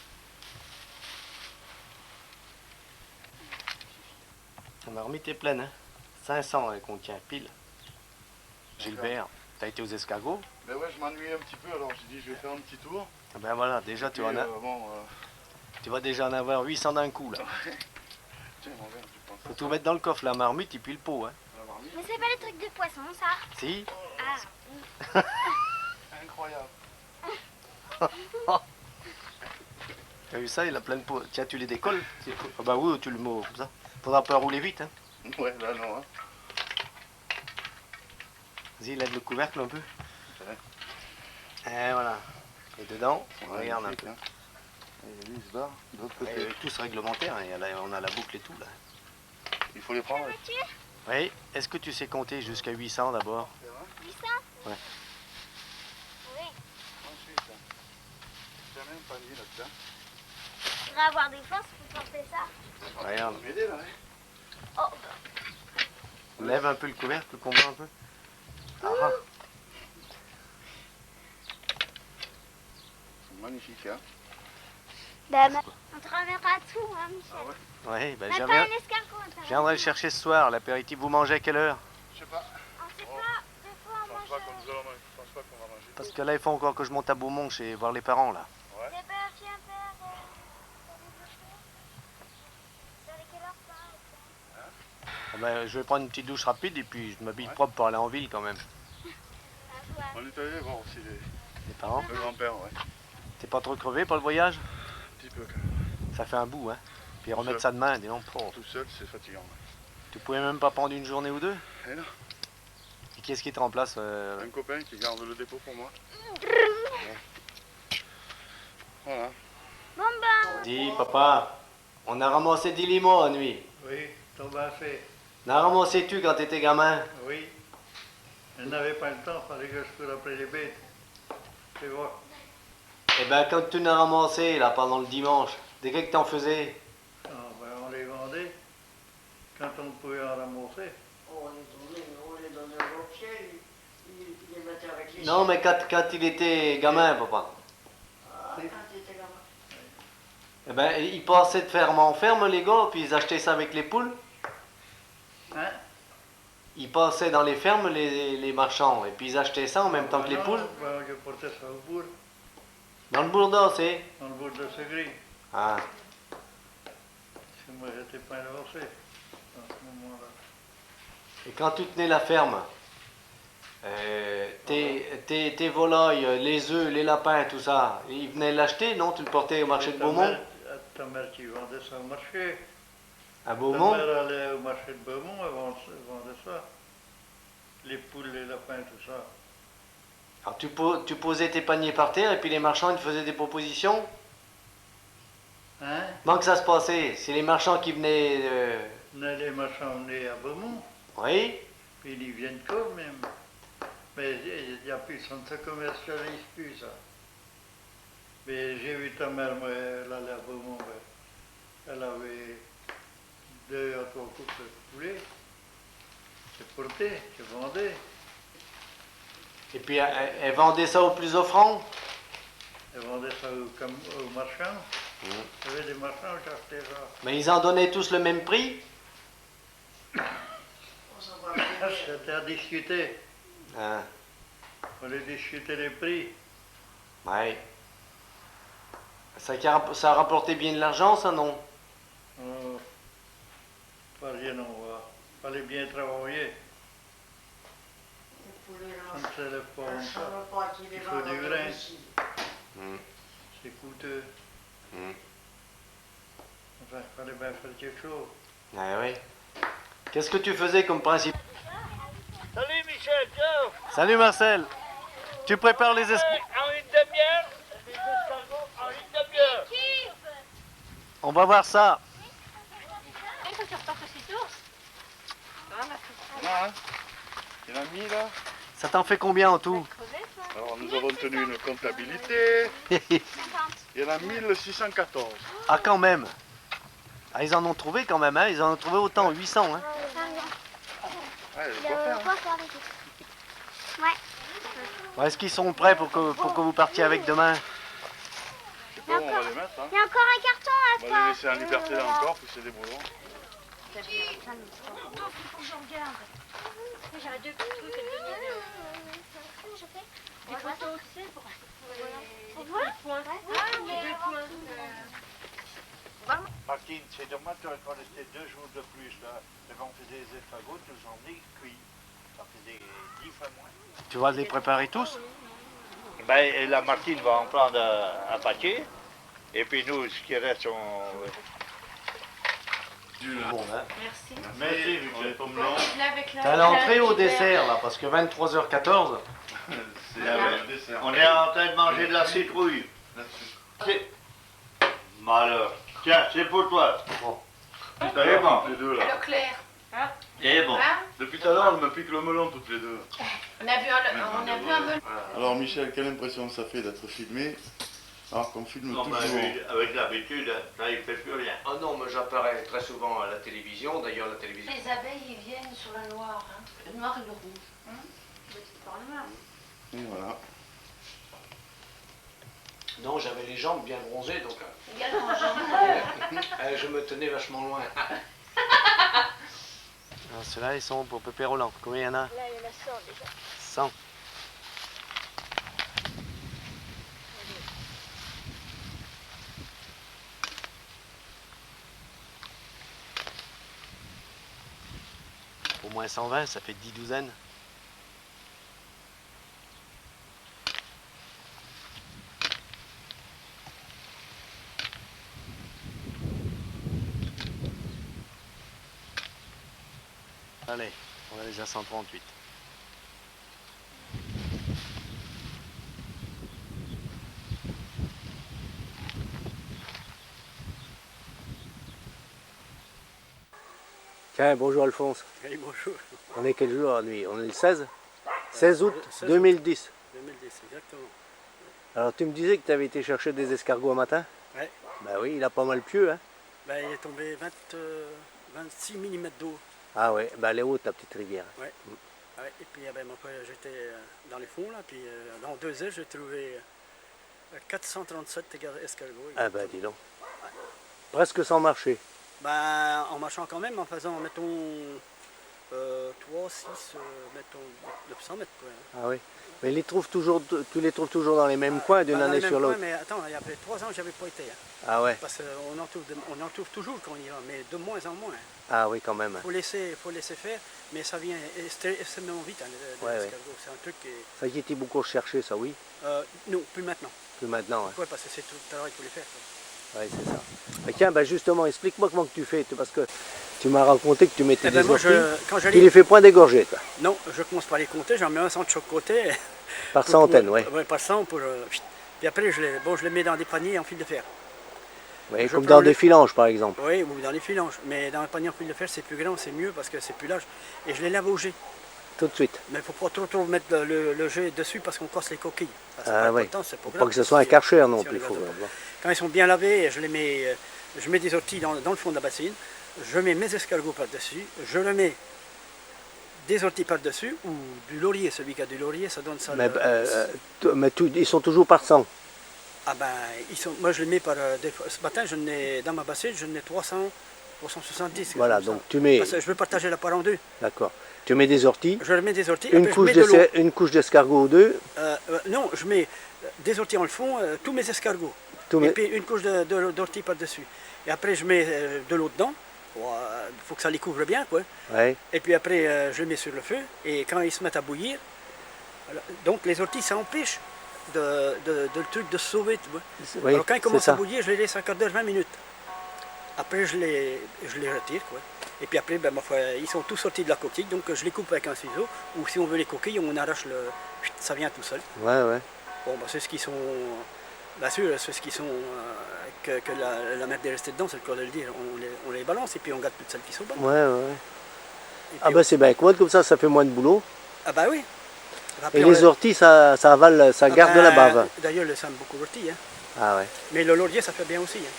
La marmite est pleine, hein. 500 elle contient pile. Gilbert, t'as été aux escargots? Ben ouais, je m'ennuyais un petit peu, alors j'ai dit je vais faire un petit tour. Ah ben voilà, déjà tu, tu vas déjà en avoir 800 d'un coup là. Tiens, mon verre, tu penses Faut tout mettre dans le coffre, la marmite et puis le pot, hein. Mais c'est pas les trucs de poisson, ça. Si? Ah. Incroyable. T'as vu ça, il a plein de pots. Tiens, tu les décolles? Ah bah oui, tu le mets comme ça. Faudra pas rouler vite, hein. Ouais, là non, hein. Vas-y, lève le couvercle un peu. Ouais. Et voilà. Et dedans, on Ouais, regarde un magnifique, peu. hein. Et lui, il se barre de l'autre côté. Ouais, tous réglementaires, hein. On a la boucle et tout là. Il faut les prendre. Oui, est-ce que tu sais compter jusqu'à 800 d'abord? 800? Ouais. Oui. Ensuite, j'ai même pas mis là-dedans. Il faudrait avoir des forces pour porter ça. Regarde. Tu m'aider là, hein? Oh. Lève un peu le couvercle, qu'on voit un peu. Ah ah. C'est magnifique, hein? Ben, on te ramènera tout, hein, Michel. Ah ouais? Ouais, ben Même je pas viens- un escargot. je viendrai le chercher ce soir, l'apéritif. Vous mangez à quelle heure? Je sais pas. On sait pas, des fois on Je mange. pense pas qu'on nous allons manger. Je pense pas qu'on va manger. Parce que là, il faut encore que je monte à Beaumont chez voir les parents là. J'ai pas un père. Sur quelle heure ça? Ah ben, je vais prendre une petite douche rapide et puis je m'habille propre pour aller en ville quand même. On est allé voir aussi Les parents? le grand-père, ouais. T'es pas trop crevé par le voyage? Un petit peu quand même. Ça fait un bout, hein. Puis remettre seul. ça demain, dis donc. Oh. Tout seul, c'est fatigant. Ouais. Tu pouvais même pas prendre une journée ou deux? Et là, Et qui est-ce qui te remplace un copain qui garde le dépôt pour moi. Voilà. Bon ben. Dis, papa, on a ramassé des limons la nuit. Oui, t'as bien fait. N'as ramassé-tu quand t'étais gamin? Oui. Je n'avais pas le temps, fallait que je cours après les bêtes. Tu vois. Eh ben, quand tu n'as ramassé, là, pendant le dimanche, de quoi que t'en faisais? Ah, ben, on les vendait quand on pouvait en ramasser. On les donnait au pied, ils les mettaient avec les Non, chiens. mais quand il était gamin, papa. Ah, quand il était gamin. Eh ben, ils passaient de ferme en ferme, les gars, puis ils achetaient ça avec les poules. Hein? Ils passaient dans les fermes, les marchands, et puis ils achetaient ça en même temps que les Non, poules. ben, je portais ça au bourg, Dans le bourda, c'est? dans le bourg de Segris. Ah. Parce que moi, j'étais pas avancé à ce moment-là. Et quand tu tenais la ferme, tes volailles, les œufs, les lapins, tout ça, ils venaient l'acheter, non? Tu le portais au marché de Beaumont? Ta mère qui vendait ça au marché. À Ta Beaumont? mère allait au marché de Beaumont, elle vendait ça. Les poules, les lapins, tout ça. Alors tu posais tes paniers par terre et puis les marchands ils te faisaient des propositions? Hein? Comment que ça se passait? C'est les marchands qui venaient... Les marchands venaient à Beaumont, Oui? puis ils viennent quand même. Mais il n'y a plus, ça ne se commercialise plus, ça. Mais j'ai vu ta mère, moi, elle allait à Beaumont, elle avait 2 à 3 coupes de poulet. C'est porté, c'est vendu. Et puis elle vendait ça au plus offrant? Elle vendait ça aux marchands. Il y avait des marchands qui achetaient ça. Mais ils en donnaient tous le même prix? C'était à discuter. Ah, Il fallait discuter les prix. ouais. Ça rapportait bien de l'argent, ça, non? Pas rien, on va. Fallait bien travailler. Ça ne se lève pas comme ça. Il faut du grain. c'est coûteux. Enfin, il fallait bien faire quelque chose. Ah oui. Qu'est-ce que tu faisais comme principe? Salut Michel, ciao. Salut Marcel. Tu prépares les escargots? En une demi-heure, les escargots en une demi-heure. On va voir ça. Il faut que tu repartes aussitôt. Là, hein. Il y en a mis là. Ça t'en fait combien en tout? Alors nous avons tenu une comptabilité. Il y en a 1614. Ah quand même. Ah, ils en ont trouvé quand même, hein. Ils en ont trouvé autant, 800. Hein. Ouais, Il y a quoi faire les trucs. Ouais. Ouais, est-ce qu'ils sont prêts pour que vous partiez avec demain? Je sais pas où on va les mettre. Hein. Il y a encore un carton à On va les laisser en liberté là encore, puis c'est des boulons. Il faut que je regarde. J'avais 2 petits trucs à te donner. Des photos, tu sais, pour les points. Les 2 points. Martine, c'est dommage, tu aurais pas resté 2 jours de plus là. Mais quand on faisait les escargots, tu nous emmenais cuits. Ça faisait 10 fois moins. Tu vas les préparer tous? Ben, et la Martine va en prendre un paquet. Et puis nous, ce qui reste, on... Bon, hein. Merci. Merci, On est comme blanc. T'as l'entrée au dessert là, parce que 23h14. On est en train de manger de la citrouille. Malheur. Tiens, c'est pour toi. Bon. C'est bon, les deux là. Leclerc. Hein? Et bon. Hein? Depuis tout à l'heure, elle me pique le melon toutes les deux. On a vu un melon. Alors Michel, quelle impression ça fait d'être filmé alors qu'on filme Non, toujours. avec l'habitude, là, il ne fait plus rien. Ah non, mais j'apparais très souvent à la télévision. D'ailleurs, la télévision. Les abeilles, ils viennent sur le noir. Hein? Le noir et le rouge. Hein? Par le noir. Et voilà. Non, j'avais les jambes bien bronzées, donc Également, Jean. je me tenais vachement loin. Alors, ceux-là, ils sont pour Pépé Roland. Combien il y en a? Là, il y en a 100 déjà. 100. Au moins 120, ça fait 10 douzaines. Allez, on a déjà 138. Tiens, bonjour Alphonse. Oui, bonjour. On est quel jour nuit? On est le 16? 16 août 2010. 2010, exactement. Alors tu me disais que tu avais été chercher des escargots un matin? Oui. Ben oui, il a pas mal plu, hein? Ben, il est tombé 26 mm d'eau. Ah ouais, ben elle est haute ta petite rivière. Ouais. Ouais. Et puis ben, j'étais dans les fonds, là, puis dans 2 heures, j'ai trouvé 437 escargots. Ah ben dis donc. Presque sans marcher. Ben, en marchant quand même, en faisant, mettons, 3, 6, mettons, 900 mètres. Quoi, hein. Ah oui. Mais tu les trouves toujours dans les mêmes coins d'une année sur l'autre? Mais attends, il y a 3 ans, j'avais pas été. Hein. Ah ouais. Parce qu'on en trouve toujours quand on y va, mais de moins en moins. Ah oui, quand même. Faut laisser faire, mais ça vient extrêmement vite, hein, l'escargot. C'est un truc qui est... Ça y était beaucoup recherché, ça, oui? Non, plus maintenant. Plus maintenant, Pourquoi? Parce que c'est tout le travail qu'il faut les faire. Oui, c'est ça. Mais tiens, ben justement, explique-moi comment que tu fais, parce que tu m'as raconté que tu mettais des orties. Tu les fais point dégorger, toi? Non, je commence par les compter, j'en mets un cent de chaque côté. Par centaine, oui. Oui, par 100. Puis après, je les mets dans des paniers en fil de fer. Oui, comme dans des filanges, par exemple. Oui, ou dans les filanges. Mais dans un panier en fil de fer, c'est plus grand, c'est mieux, parce que c'est plus large. Et je les lave au jet. Tout de suite. Mais il ne faut pas trop mettre le jet dessus, parce qu'on casse les coquilles. Ah oui, faut pas que ce soit un karcher non plus. Quand ils sont bien lavés, je mets des orties dans le fond de la bassine, je mets mes escargots par-dessus, je le mets des orties par-dessus, ou du laurier, celui qui a du laurier, ça donne ça. Mais ils sont toujours par 100. Ah ben, moi je les mets par... ce matin, dans ma bassine, je n'ai 300, 370. Voilà, donc tu mets... Parce que je veux partager la part en deux. D'accord. Tu mets des orties. Je mets des orties. Une couche d'escargot ou deux. Non, je mets des orties en le fond, tous mes escargots. Et puis une couche d'orties par-dessus. Et après, je mets de l'eau dedans. Il faut que ça les couvre bien, quoi. Ouais. Et puis après, je les mets sur le feu. Et quand ils se mettent à bouillir, donc les orties, ça empêche le truc de se sauver, tu vois. Oui, Alors quand ils commencent c'est à ça. bouillir, je les laisse un quart d'heure, 20 minutes. Après, je les retire, quoi. Et puis après, ben, ma foi, ils sont tous sortis de la coquille, donc je les coupe avec un ciseau. Ou si on veut les coquilles, on arrache le... Ça vient tout seul. Ouais, ouais. Bon, ben, c'est ce qui sont... Bien sûr, c'est ce qui sont... que la merde est restée dedans, c'est le cas de le dire. On les balance et puis on garde toutes celles qui sont bonnes. Ouais, ouais. Et Ah puis, bah c'est bien commode comme ça fait moins de boulot. ah bah oui. Et les orties, ça avale, ça garde de la bave. D'ailleurs, ça aime beaucoup l'ortie. Hein. Ah ouais. Mais le laurier, ça fait bien aussi. Hein.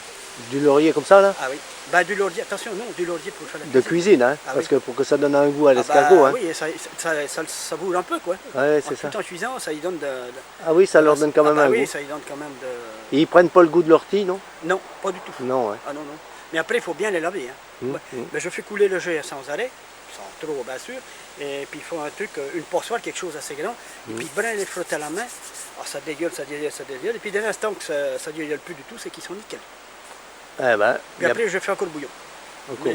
Du laurier comme ça là? Ah oui. Ben, du laurier, attention, non, du laurier pour faire la De cuisine, hein? Ah parce oui. que pour que ça donne un goût à Ah l'escargot. bah, Hein. oui, et ça boule un peu, quoi. Ouais, c'est ça. Tout en cuisant, ça y donne de... Ah oui, ça leur donne quand même bah un oui, goût. ça y donne quand même de... Et ils prennent pas le goût de l'ortie, non? Non, pas du tout. Non, ouais. Ah non, non. Mais après, il faut bien les laver. Hein. Ben, je fais couler le jet sans arrêt, sans trop, bien sûr. Et puis, il faut un truc, une passoire, quelque chose assez grand. Et puis, bien les frotter à la main. Alors, ça dégueule, ça dégueule, ça dégueule. Et puis, dès l'instant que ça dégueule plus du tout, c'est qu'ils sont nickel. Eh ben, Puis après, je fais encore bouillon.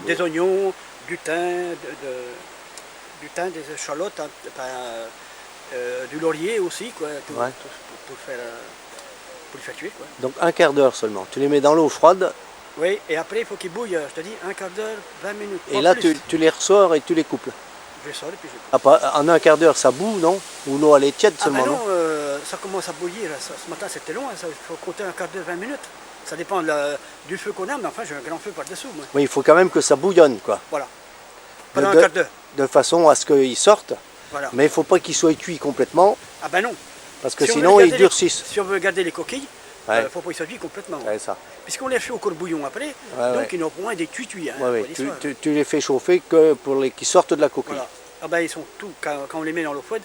Des oignons, du thym, du thym, des échalotes, du laurier aussi, quoi, pour les faire cuire. Quoi. Donc un quart d'heure seulement. Tu les mets dans l'eau froide. Oui, et après, il faut qu'ils bouillent, je te dis, un quart d'heure, 20 minutes. Et là, tu les ressors et tu les coupes. Je les sors et puis je les coupe. Ah, pas, en un quart d'heure, ça bout, non? Ou l'eau, elle est tiède seulement, ben non? Ça commence à bouillir. Ce matin, c'était long, il faut compter un quart d'heure, 20 minutes. Ça dépend du feu qu'on a, mais enfin, j'ai un grand feu par-dessous. Oui, il faut quand même que ça bouillonne, quoi. Voilà. Pendant un quart d'heure. De façon à ce qu'ils sortent. Voilà. Mais il ne faut pas qu'ils soient cuits complètement. Ah ben non. Parce que sinon, ils durcissent. Si on veut garder les coquilles, il ne faut pas qu'ils soient cuits complètement. C'est ça. Puisqu'on les fait au courbouillon après, donc ils n'ont point des cuits. Hein, ouais. Tu les fais chauffer que pour les qui sortent de la coquille. Voilà. Ah ben, ils sont tous, quand on les met dans l'eau froide,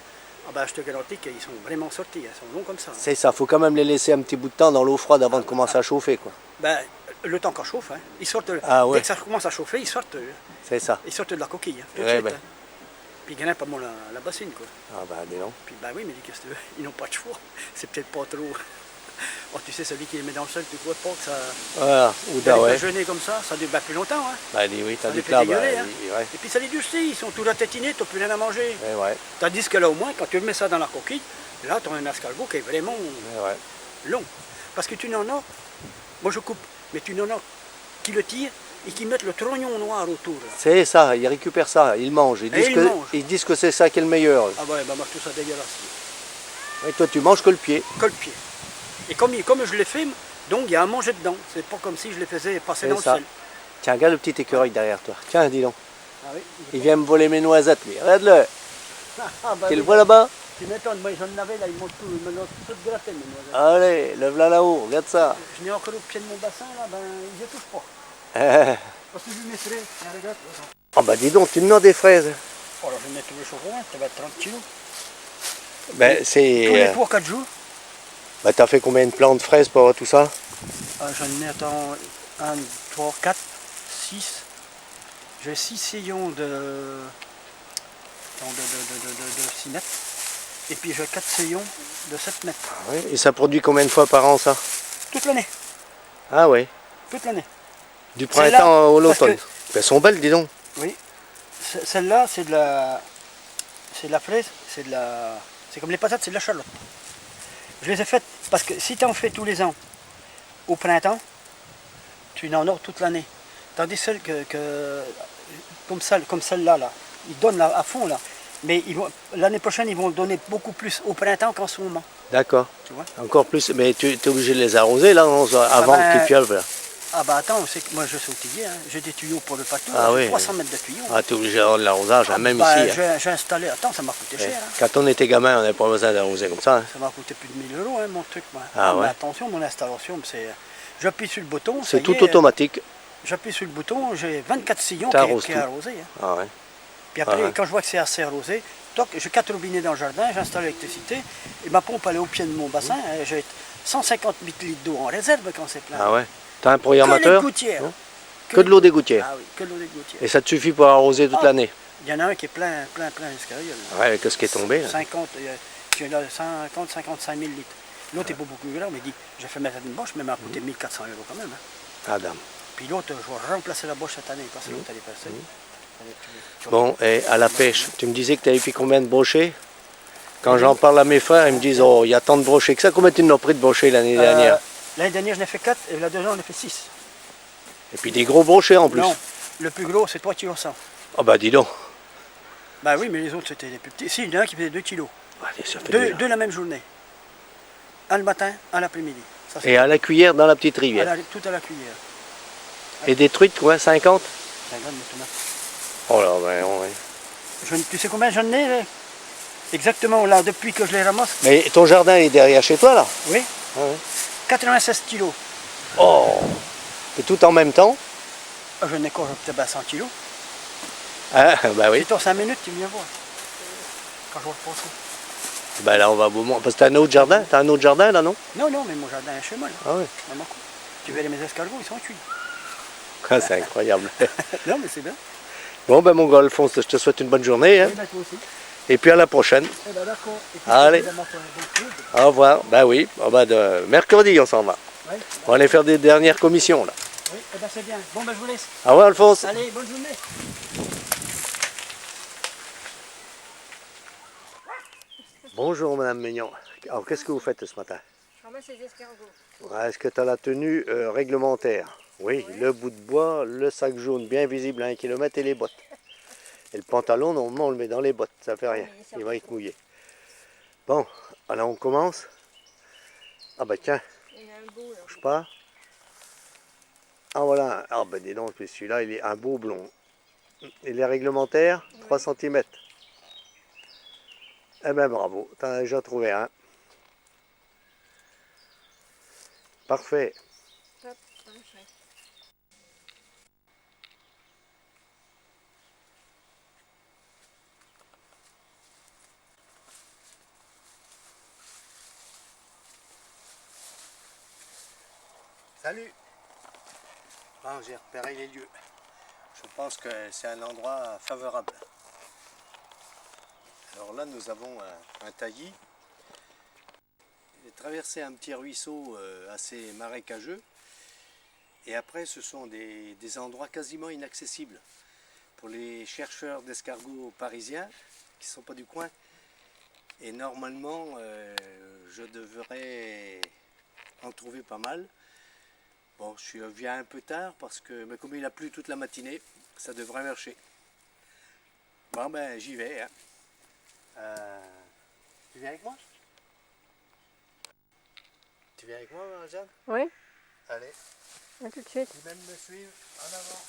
ah ben, je te garantis qu'ils sont vraiment sortis, ils sont longs comme ça. C'est ça, il faut quand même les laisser un petit bout de temps dans l'eau froide avant de commencer à chauffer, quoi. Ben, le temps qu'on chauffe, hein. Ils sortent, dès que ça commence à chauffer, ils sortent. C'est ça. Ils sortent de la coquille, hein, tout de Ouais, suite. ben. Hein. Puis ils gagnent pas mal la bassine, quoi. Ah ben, dis donc. Puis ben oui, mais qu'est-ce que tu veux, ils n'ont pas de choix. C'est peut-être pas trop... Oh, tu sais, celui qui les met dans le sol, tu crois pas que ça... Voilà, ou ouais. Jeûner comme ça dure plus longtemps, hein. Ben oui, t'as dit que là, ouais. Et puis ça les durcit, ils sont tout ratétinés, t'as plus rien à manger. Ouais. Tandis que là, au moins, quand tu mets ça dans la coquille, là, tu as un escargot qui est vraiment long. Parce que tu n'en as, moi je coupe, mais tu n'en as qui le tirent et qui mettent le trognon noir autour. C'est ça, ils récupèrent ça, ils mangent. Ils disent que c'est ça qui est le meilleur. Ah ouais, ben moi je trouve ça dégueulasse. Et toi, tu manges que le pied. Que le pied. Et comme je les filme, donc il y a à manger dedans. C'est pas comme si je les faisais passer dans le sel. Tiens, regarde le petit écureuil derrière toi. Tiens, dis donc. Ah oui, il vient me voler mes noisettes, lui. Regarde-le. Ben Tu le vois là-bas? Tu m'étonnes, moi j'en avais là, ils m'ont tout gratté mes noisettes. Allez, le voilà là-haut, regarde ça. Je n'ai encore au pied de mon bassin là, ben ils ne touchent pas. Parce que je lui mettrai, regarde. Oh bah dis donc, tu me as des fraises. Oh alors je vais mettre tout le chauffe-eau, ça va être 30 kilos. Ben c'est... Tous les 3-4 jours. Bah t'as fait combien de plants de fraises pour tout ça? J'en ai, attends, 1, 3, 4, 6. J'ai 6 sillons de 6 mètres. Et puis j'ai 4 sillons de 7 mètres. Ah oui. Et ça produit combien de fois par an ça? Toute l'année. Ah oui. Toute l'année. Du printemps au l'automne. Elles sont belles, dis donc. Oui. Celle-là, c'est de la fraise, c'est comme les patates, c'est de la charlotte. Je les ai faites parce que si tu en fais tous les ans au printemps, tu n'en as toute l'année. Tandis celles comme celle-là, ils donnent à fond là. Mais l'année prochaine, ils vont donner beaucoup plus au printemps qu'en ce moment. D'accord. Tu vois? Encore plus. Mais tu es obligé de les arroser là avant qu'ils piolent là. Ah bah attends, moi je suis outillé, hein. J'ai des tuyaux pour le partout, oui. 300 mètres de tuyaux. Ah t'es obligé d'avoir de l'arrosage, même ici. Hein. J'ai installé, attends, ça m'a coûté cher. Hein. Quand on était gamin, on n'avait pas besoin d'arroser comme ça. Hein. Ça m'a coûté plus de 1000 €, hein, mon truc. Moi. Ah ouais. Mais attention, mon installation, j'appuie sur le bouton. C'est tout automatique. J'appuie sur le bouton, j'ai 24 sillons qui est arrosé. Hein. Ah ouais. Puis après, quand je vois que c'est assez arrosé, j'ai 4 robinets dans le jardin, j'installe l'électricité, et ma pompe elle est au pied de mon bassin, j'ai 158 litres d'eau en réserve quand c'est plein. Ah ouais. T'as un programmateur? Que de l'eau des gouttières. Ah oui, que de l'eau des gouttières. Et ça te suffit pour arroser toute l'année? Il y en a un qui est plein jusqu'à là. Ouais, avec ce qui est tombé. 50, 55 000 litres. L'autre est pas beaucoup plus grand, mais dit, j'ai fait mettre une boche, mais elle m'a coûté 1 400 € quand même. Hein. Ah dame. Puis l'autre, je vais remplacer la boche cette année, parce que l'autre elle est passée. Bon, et à la pêche, tu me disais que tu avais pris combien de brochets? Quand j'en parle à mes frères, ils me disent, oh, il y a tant de brochets que ça. Combien tu en as pris de brochets l'année dernière? L'année dernière, j'en ai fait 4 et la 2 ans, j'en ai fait 6. Et puis des gros brochets en plus. Non, le plus gros, c'est 3,1 kg. Oh bah dis donc. Bah oui, mais les autres, c'était les plus petits. Si, il y en a un qui faisait 2 kg. Allez, ça fait Deux la même journée. Un le matin, un l'après-midi. Et à la cuillère dans la petite rivière. Tout à la cuillère. Et des truites, quoi, 50? 50 maintenant. Oh là, ben ouais. Tu sais combien j'en ai là? Exactement, là, depuis que je les ramasse. Mais ton jardin est derrière chez toi, là? Oui. Ah, ouais. 96 kg. Oh! Et tout en même temps? Je n'ai encore peut-être 100 kg. Ah, bah oui. Si tu as 5 minutes, tu viens voir. Quand je vais repasser. Ben là, on va au moins. Parce que t'as un autre jardin? T'as un autre jardin, là, non? Non, non, mais mon jardin est chez moi, là. Ah oui. Tu verrais mes escargots, ils sont cuits. Ah, c'est incroyable. Non, mais c'est bien. Bon, ben mon gars Alphonse, je te souhaite une bonne journée. Hein. Oui, ben, toi aussi. Et puis à la prochaine. Eh ben, d'accord. Allez. Au revoir. Ben oui, de mercredi, on s'en va. Oui. On va aller faire des dernières commissions, là. Oui, eh ben, c'est bien. Bon, ben, je vous laisse. Au revoir, Alphonse. Allez, bonne journée. Bonjour, Madame Mignon. Alors, qu'est-ce que vous faites ce matin? Je ramasse les escargots. Est-ce que tu as la tenue réglementaire? Oui, le bout de bois, le sac jaune bien visible à 1 km et les bottes. Et le pantalon, normalement, on le met dans les bottes, ça fait rien. Il va être mouillé. Bon, alors on commence. Ah bah tiens, Il y en a un beau là. bouge pas. Ah voilà, ah bah dis donc, celui-là, il est un beau blond. Il est réglementaire, 3 cm. Eh ben bravo, tu en as déjà trouvé un. Parfait. Hop, un chien. Salut. Ah, j'ai repéré les lieux. Je pense que c'est un endroit favorable. Alors là, nous avons un taillis. J'ai traversé un petit ruisseau assez marécageux. Et après, ce sont des endroits quasiment inaccessibles pour les chercheurs d'escargots parisiens qui ne sont pas du coin. Et normalement, je devrais en trouver pas mal. Bon, je viens un peu tard parce que, mais comme il a plu toute la matinée, ça devrait marcher. Bon ben, j'y vais. Hein. Tu viens avec moi? Tu viens avec moi, Jeanne? Oui. Allez. À tout de suite. Tu même me suivre en avant.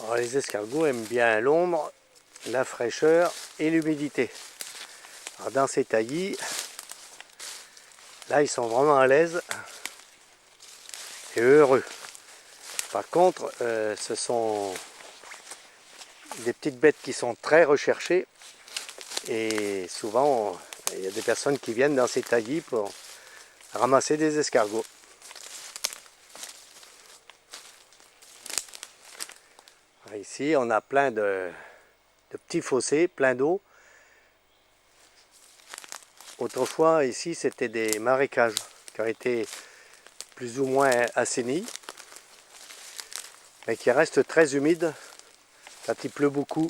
Alors, les escargots aiment bien l'ombre, la fraîcheur et l'humidité. Alors dans ces taillis, là ils sont vraiment à l'aise et heureux. Par contre, ce sont des petites bêtes qui sont très recherchées et souvent il y a des personnes qui viennent dans ces taillis pour ramasser des escargots. Ici, on a plein de petits fossés, plein d'eau. Autrefois, ici, c'était des marécages qui ont été plus ou moins assainis, mais qui restent très humides quand il pleut beaucoup.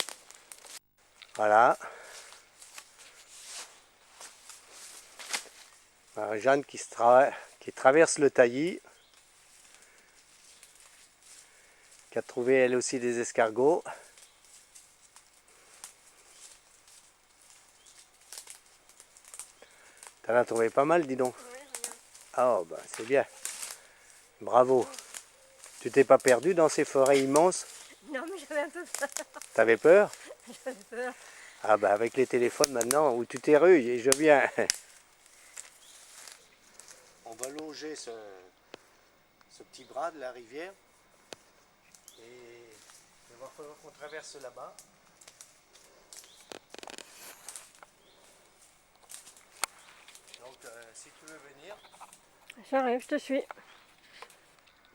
Voilà. Jeanne qui traverse le taillis, qui a trouvé elle aussi des escargots. T'en as trouvé pas mal, dis donc. Ah, bah c'est bien. Bravo. Tu t'es pas perdu dans ces forêts immenses? Non, mais j'avais un peu peur. T'avais peur? J'avais peur. Ah bah avec les téléphones maintenant, où tu t'es rue et je viens. On va longer ce petit bras de la rivière. Et il va falloir qu'on traverse là-bas. si tu veux venir. J'arrive, je te suis.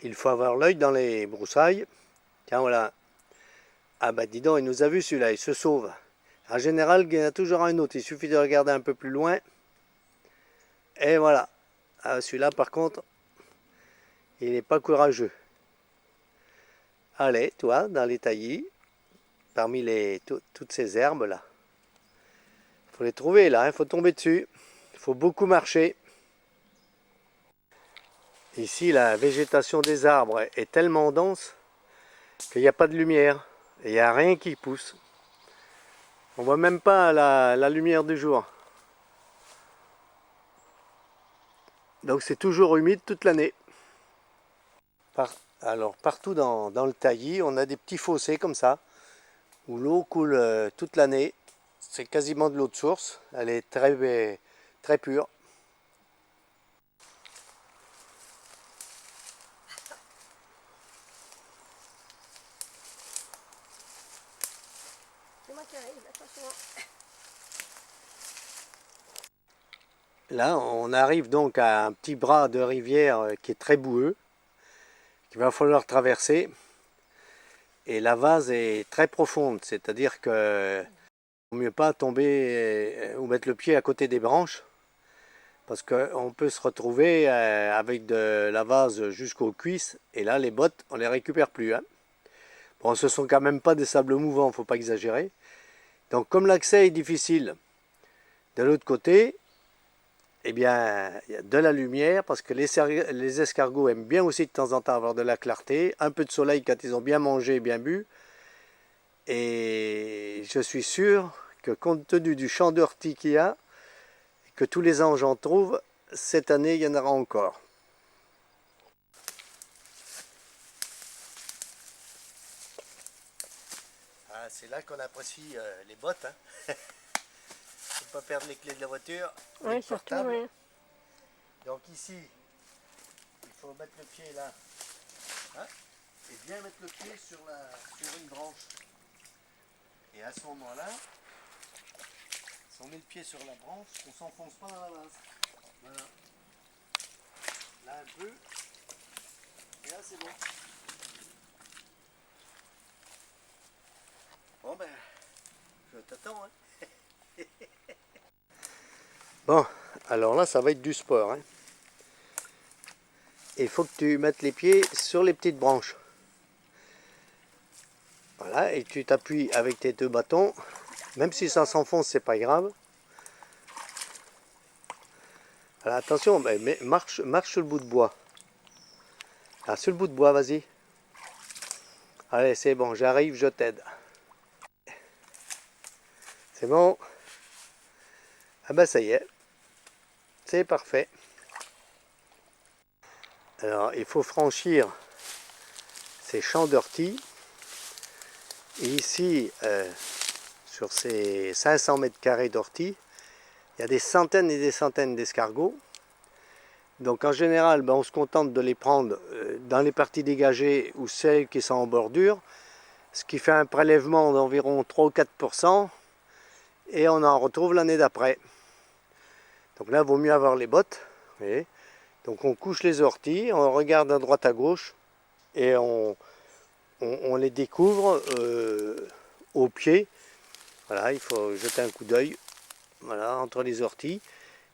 Il faut avoir l'œil dans les broussailles. Tiens, voilà. Ah bah dis donc, il nous a vu celui-là, il se sauve. En général, il y en a toujours un autre, il suffit de regarder un peu plus loin. Et voilà. Ah, celui-là, par contre, il n'est pas courageux. Allez, toi, dans les taillis, parmi toutes ces herbes-là. Il faut les trouver, là, il faut tomber dessus. Il faut beaucoup marcher. Ici, la végétation des arbres est tellement dense qu'il n'y a pas de lumière. Et il n'y a rien qui pousse. On ne voit même pas la lumière du jour. Donc c'est toujours humide toute l'année. Alors partout dans le taillis, on a des petits fossés comme ça, où l'eau coule toute l'année. C'est quasiment de l'eau de source. Elle est très pure. C'est moi qui arrive, attention. Là, on arrive donc à un petit bras de rivière qui est très boueux, qu'il va falloir traverser. Et la vase est très profonde, c'est-à-dire qu'il ne vaut mieux pas tomber ou mettre le pied à côté des branches, parce qu'on peut se retrouver avec de la vase jusqu'aux cuisses, et là, les bottes, on ne les récupère plus. Hein. Bon, ce ne sont quand même pas des sables mouvants, il ne faut pas exagérer. Donc, comme l'accès est difficile, de l'autre côté, eh bien, il y a de la lumière, parce que les escargots aiment bien aussi de temps en temps avoir de la clarté, un peu de soleil quand ils ont bien mangé et bien bu. Et je suis sûr que compte tenu du champ d'ortie qu'il y a, que tous les ans j'en trouve, cette année il y en aura encore. Ah, c'est là qu'on apprécie les bottes. Hein. Faut pas perdre les clés de la voiture. Oui, surtout, oui. Donc ici, il faut mettre le pied là. Hein, et bien mettre le pied sur une branche. Et à ce moment-là, si on met le pied sur la branche, on ne s'enfonce pas dans la vase. Voilà. Là un peu. Et là c'est bon. Bon ben, je t'attends. Hein. Bon, alors là ça va être du sport. Hein. Il faut que tu mettes les pieds sur les petites branches. Voilà, et tu t'appuies avec tes deux bâtons. Même si ça s'enfonce, c'est pas grave. Voilà, attention, mais marche sur le bout de bois. Ah, sur le bout de bois, vas-y. Allez, c'est bon, j'arrive, je t'aide. C'est bon. Ah ben ça y est. C'est parfait. Alors, il faut franchir ces champs d'ortie. Et ici, sur ces 500 mètres carrés d'ortie, il y a des centaines et des centaines d'escargots. Donc en général, on se contente de les prendre dans les parties dégagées ou celles qui sont en bordure, ce qui fait un prélèvement d'environ 3 ou 4%, et on en retrouve l'année d'après. Donc là, il vaut mieux avoir les bottes. Vous voyez. Donc on couche les orties, on regarde à droite à gauche, et on les découvre au pied. Voilà, il faut jeter un coup d'œil voilà, entre les orties.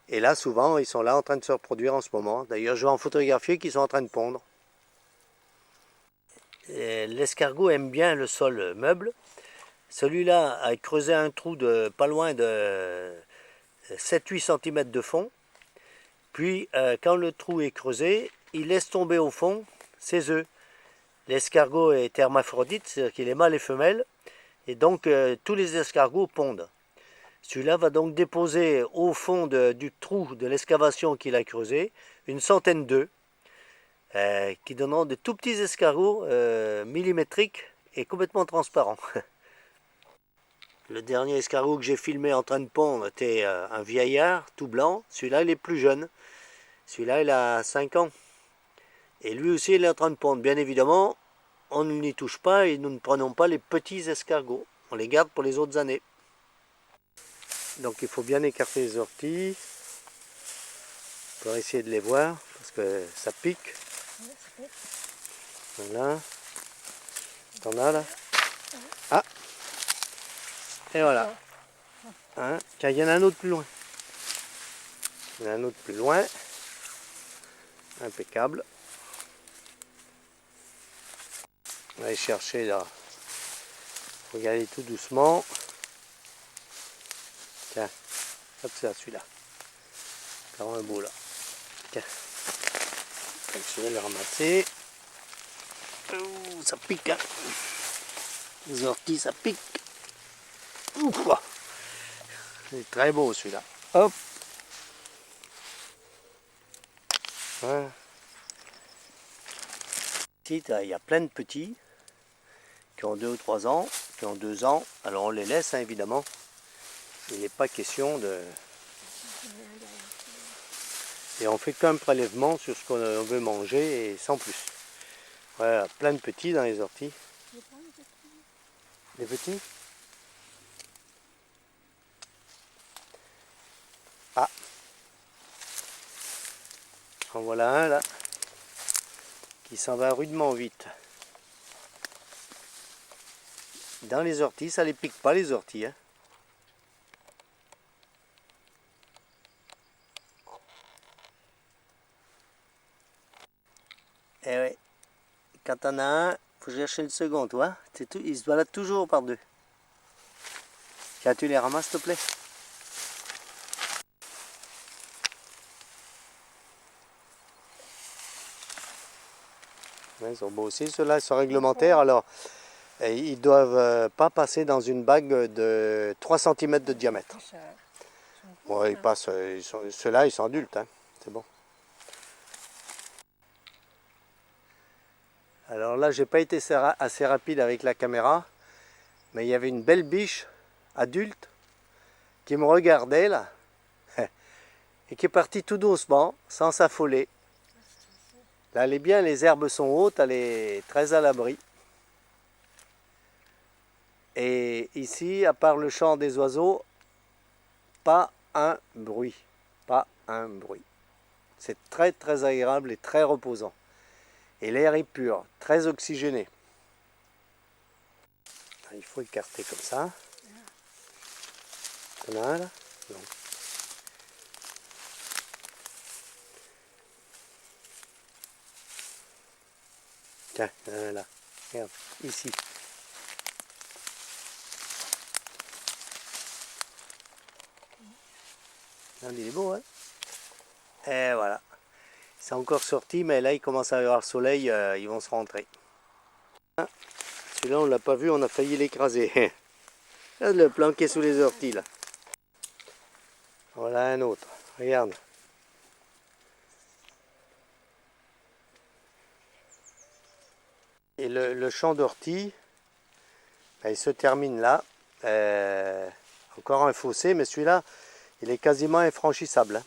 Et là, souvent, ils sont là en train de se reproduire en ce moment. D'ailleurs, je vais en photographier qui sont en train de pondre. L'escargot aime bien le sol meuble. Celui-là a creusé un trou de pas loin de 7-8 cm de fond. Puis, quand le trou est creusé, il laisse tomber au fond ses œufs. L'escargot est hermaphrodite, c'est-à-dire qu'il est mâle et femelle, et donc tous les escargots pondent. Celui-là va donc déposer au fond du trou de l'excavation qu'il a creusé une centaine d'œufs, qui donneront de tout petits escargots millimétriques et complètement transparents. Le dernier escargot que j'ai filmé en train de pondre était un vieillard tout blanc. Celui-là, il est plus jeune. Celui-là, il a 5 ans. Et lui aussi, il est en train de pondre. Bien évidemment, on ne n'y touche pas et nous ne prenons pas les petits escargots. On les garde pour les autres années. Donc, il faut bien écarter les orties. Encore essayer de les voir parce que ça pique. Voilà. T'en as là? Ah! Et voilà. Hein? Tiens, il y en a un autre plus loin. Il y en a un autre plus loin. Impeccable. On va aller chercher là. Regardez tout doucement. Tiens, hop, c'est celui-là. Encore un beau là. Tiens. Je vais le ramasser. Oh, ça pique, hein. Les orties, ça pique. Ouf. C'est très beau celui-là. Hop. Voilà. Ici, il y a plein de petits qui ont 2 ou 3 ans, qui ont 2 ans. Alors on les laisse, hein, évidemment. Il n'est pas question de... Et on fait qu'un prélèvement sur ce qu'on veut manger et sans plus. Voilà, plein de petits dans les orties. Des petits? Ah! En voilà un là, qui s'en va rudement vite. Dans les orties, ça les pique pas les orties, hein. Eh oui, quand t'en as un, faut chercher le second, toi. Tout, il se balade toujours par deux. Tiens, tu les ramasses, s'il te plaît. Ouais, ils sont beaux aussi, ceux-là, ils sont réglementaires. Alors, ils doivent pas passer dans une bague de 3 cm de diamètre. Ouais, ils passent, ceux-là, ils sont adultes, hein. C'est bon. Alors là, j'ai pas été assez rapide avec la caméra, mais il y avait une belle biche adulte qui me regardait là et qui est partie tout doucement, sans s'affoler. Là, elle est bien, les herbes sont hautes, elle est très à l'abri. Et ici, à part le chant des oiseaux, pas un bruit, pas un bruit. C'est très très agréable et très reposant. Et l'air est pur, très oxygéné. Il faut écarter comme ça. T'en as un là? Non. Tiens, il y en a un là. Regarde, ici. Regarde, il est beau, hein? Et voilà. C'est encore sorti, mais là il commence à y avoir le soleil, ils vont se rentrer. Celui-là on l'a pas vu, on a failli l'écraser. Le planquer sous les orties là. Voilà un autre, regarde. Et le champ d'ortie, ben, il se termine là. Encore un fossé, mais celui-là, il est quasiment infranchissable. Hein.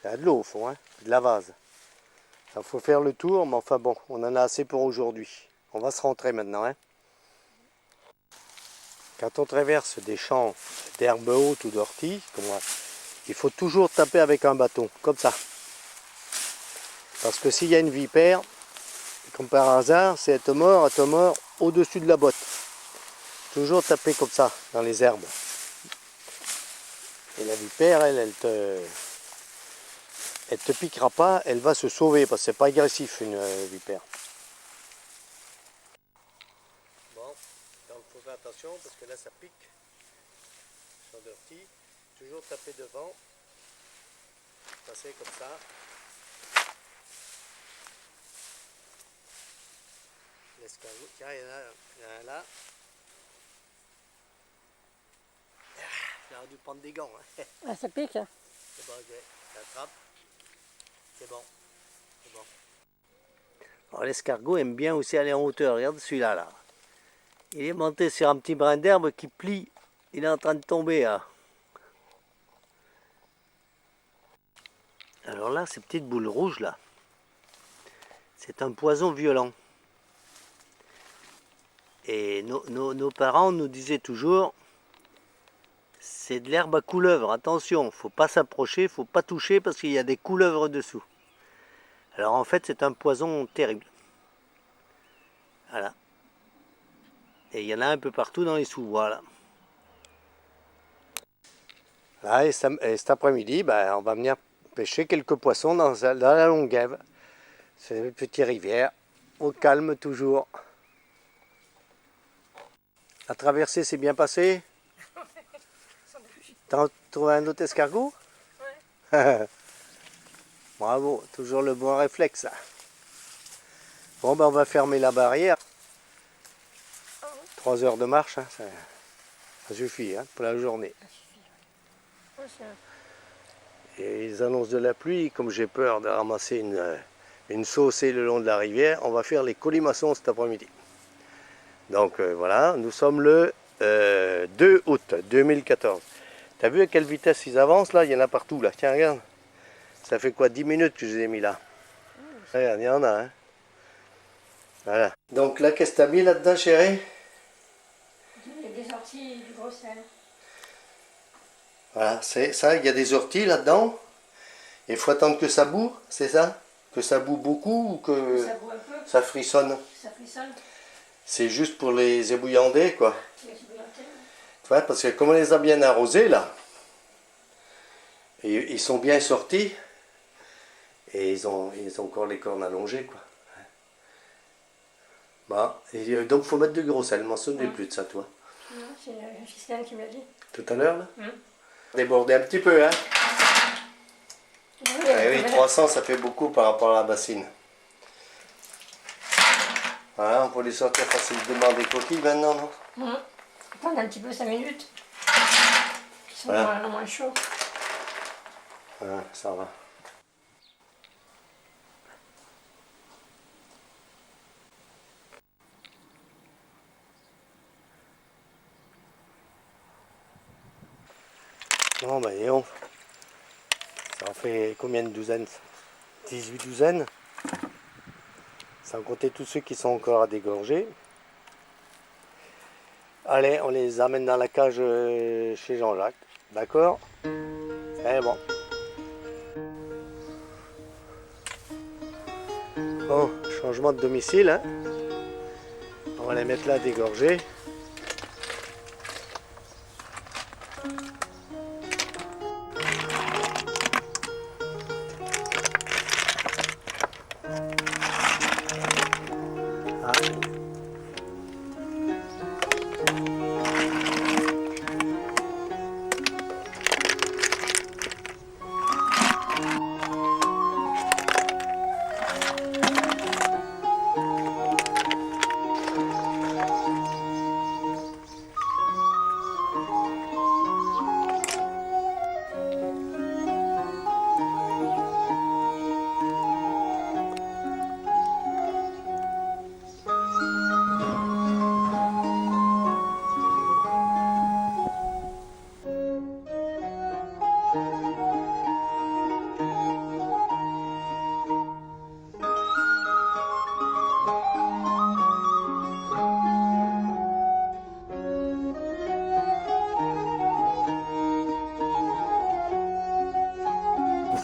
Il y a de l'eau au fond, hein, de la vase. Il faut faire le tour, mais enfin bon, on en a assez pour aujourd'hui. On va se rentrer maintenant. Hein. Quand on traverse des champs d'herbes hautes ou d'orties, il faut toujours taper avec un bâton, comme ça. Parce que s'il y a une vipère, comme par hasard, c'est être mort au-dessus de la botte. Toujours taper comme ça, dans les herbes. Et la vipère, elle te piquera pas, elle va se sauver, parce que c'est pas agressif une vipère. Bon, donc il faut faire attention, parce que là ça pique. Champ d'ortie, toujours taper devant. Passer comme ça. L'escargot, tiens, il y en a un là. J'aurais dû prendre des gants. Hein. Ah, ça pique, hein? C'est bon, ok, j'attrape. C'est bon. C'est bon. Alors l'escargot aime bien aussi aller en hauteur. Regarde celui-là. Là. Il est monté sur un petit brin d'herbe qui plie. Il est en train de tomber. Là. Alors là, ces petites boules rouges là, c'est un poison violent. Et nos parents nous disaient toujours, C'est de l'herbe à couleuvre, attention, faut pas s'approcher, faut pas toucher parce qu'il y a des couleuvres dessous. Alors en fait c'est un poison terrible. Voilà. Et il y en a un peu partout dans les sous-bois là. Là, et cet après-midi, on va venir pêcher quelques poissons dans la Longuève. C'est une petite rivière, au calme toujours. La traversée s'est bien passée? T'as trouvé un autre escargot? Ouais. Bravo, toujours le bon réflexe. Bon, on va fermer la barrière. 3 heures de marche, hein, ça suffit pour la journée. Et ils annoncent de la pluie, comme j'ai peur de ramasser une saucée le long de la rivière, on va faire les colimaçons cet après-midi. Donc voilà, nous sommes le 2 août 2014. T'as vu à quelle vitesse ils avancent là? Il y en a partout là. Tiens, regarde. Ça fait quoi, 10 minutes que je les ai mis là? Regarde, il y en a. Hein. Voilà. Donc là, qu'est-ce que t'as mis là-dedans, chérie? Il y a des orties du gros sel. Voilà, c'est ça, il y a des orties là-dedans. Il faut attendre que ça boue, c'est ça? Que ça boue beaucoup ou que ça boue un peu. Ça frissonne? Ça frissonne. C'est juste pour les ébouillanter, quoi. Les ébouillanter. Ouais, parce que comme on les a bien arrosés là, et ils sont bien sortis, et ils ont encore les cornes allongées, quoi. Bon, et donc il faut mettre du gros sel, m'en souvenais plus de ça, toi. Non, c'est Gisèle qui m'a dit. Tout à l'heure, là? Déborder un petit peu, hein? Oui, 300, ça fait beaucoup par rapport à la bassine. Voilà, on peut les sortir facilement des coquilles maintenant, non? Attends un petit peu, 5 minutes. Ils sont moins chauds. Voilà, ça va. Bon, voyons. Ça en fait combien de douzaines? 18 douzaines. Sans compter tous ceux qui sont encore à dégorger. Allez, on les amène dans la cage chez Jean-Jacques. D'accord? C'est bon. Bon, changement de domicile. Hein. On va les mettre là à dégorger.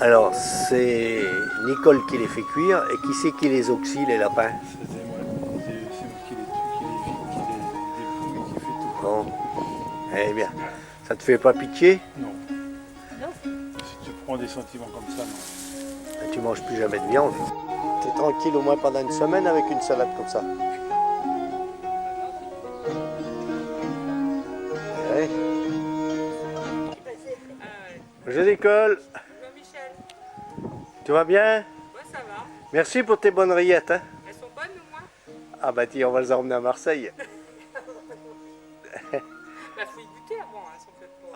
Alors, c'est Nicole qui les fait cuire, et qui c'est qui les oxy, les lapins? C'est moi qui les tue, qui les dépouille, qui fait tout. Bon, eh bien, ça te fait pas pitié? Non. Si tu prends des sentiments comme ça, non. Et tu manges plus jamais de viande. Tu es tranquille au moins pendant une semaine avec une salade comme ça. Ouais. Bonjour Nicole. Tu vas bien? Ouais, ça va. Merci pour tes bonnes rillettes. Hein. Elles sont bonnes ou moins? Ah bah tiens, on va les emmener à Marseille. Bah faut y goûter avant, elles sont faites pour...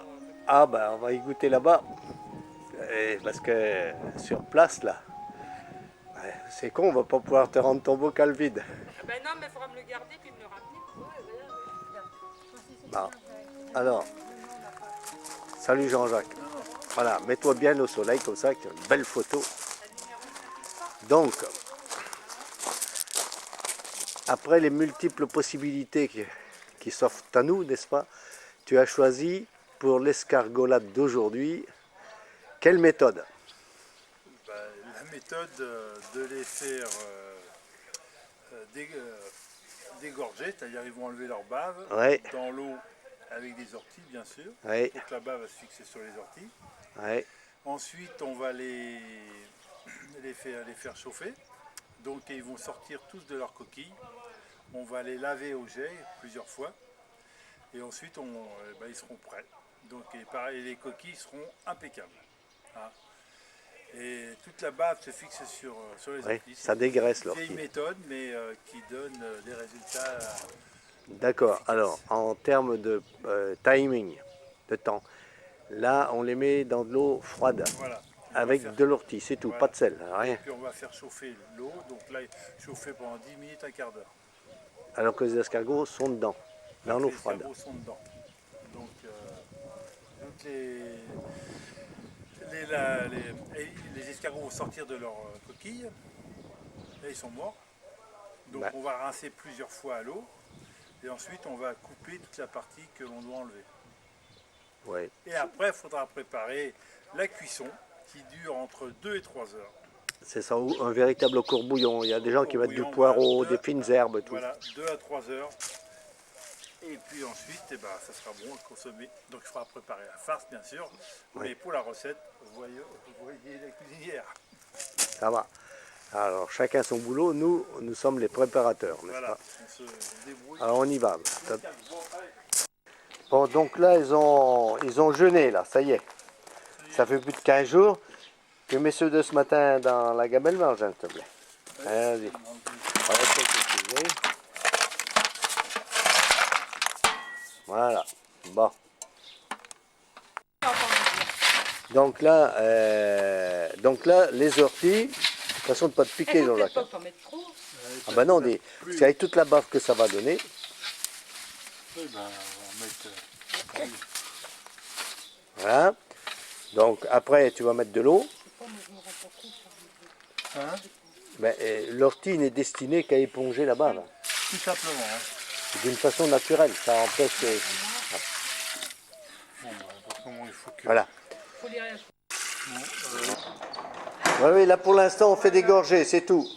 Ah bah on va y goûter là-bas. Parce que sur place là, c'est con, on va pas pouvoir te rendre ton bocal vide. Ben non, mais il faudra me le garder puis me le ramener. Bon. Alors, salut Jean-Jacques. Voilà, mets-toi bien au soleil comme ça, avec une belle photo. Donc, après les multiples possibilités qui s'offrent à nous, n'est-ce pas? Tu as choisi pour l'escargolade d'aujourd'hui, quelle méthode? La méthode de les faire dégorger, c'est-à-dire ils vont enlever leur bave dans l'eau avec des orties bien sûr, pour que la bave va se fixer sur les orties. Ensuite on va les faire chauffer, donc ils vont sortir tous de leur coquille. On va les laver au jet plusieurs fois et ensuite ils seront prêts. Donc pareil, les coquilles seront impeccables. Hein. Et toute la bave se fixe sur les orties. Ça dégraisse l'ortie. C'est une méthode mais qui donne des résultats. D'accord. Alors en termes de timing, de temps, là on les met dans de l'eau froide. Voilà. Avec de l'ortie, c'est tout, pas de sel, rien. Et puis on va faire chauffer l'eau, donc là chauffer pendant 10 minutes, un quart d'heure. Alors que les escargots sont dedans, dans l'eau froide. Les escargots sont dedans. Donc les escargots vont sortir de leur coquille. Là ils sont morts. Donc on va rincer plusieurs fois à l'eau. Et ensuite on va couper toute la partie que l'on doit enlever. Et après il faudra préparer la cuisson qui dure entre 2 et 3 heures. C'est ça, un véritable courbouillon. Il y a des gens qui mettent du poireau, des fines herbes, tout. Voilà, 2 à 3 heures. Et puis ensuite, ça sera bon à consommer. Donc il faudra préparer la farce, bien sûr. Mais pour la recette, vous voyez la cuisinière. Ça va. Alors, chacun son boulot. Nous sommes les préparateurs, n'est-ce pas? On se débrouille. Alors, on y va. Bon, donc là, ils ont jeûné, là, ça y est. Ça fait plus de 15 jours. Que mets ceux de ce matin dans la gamelle marge, s'il te plaît. Allez-y. Voilà. Bon. Donc là, les orties, de toute façon, de pas te piquer, Jean-Jacques. Ah ben non, parce qu'avec toute la bave que ça va donner. Oui, on va mettre. Voilà. Donc après, tu vas mettre de l'eau. L'ortie n'est destinée qu'à éponger la bave. Tout simplement. D'une façon naturelle, ça empêche. Voilà. Oui, là pour l'instant on fait dégorger, c'est tout.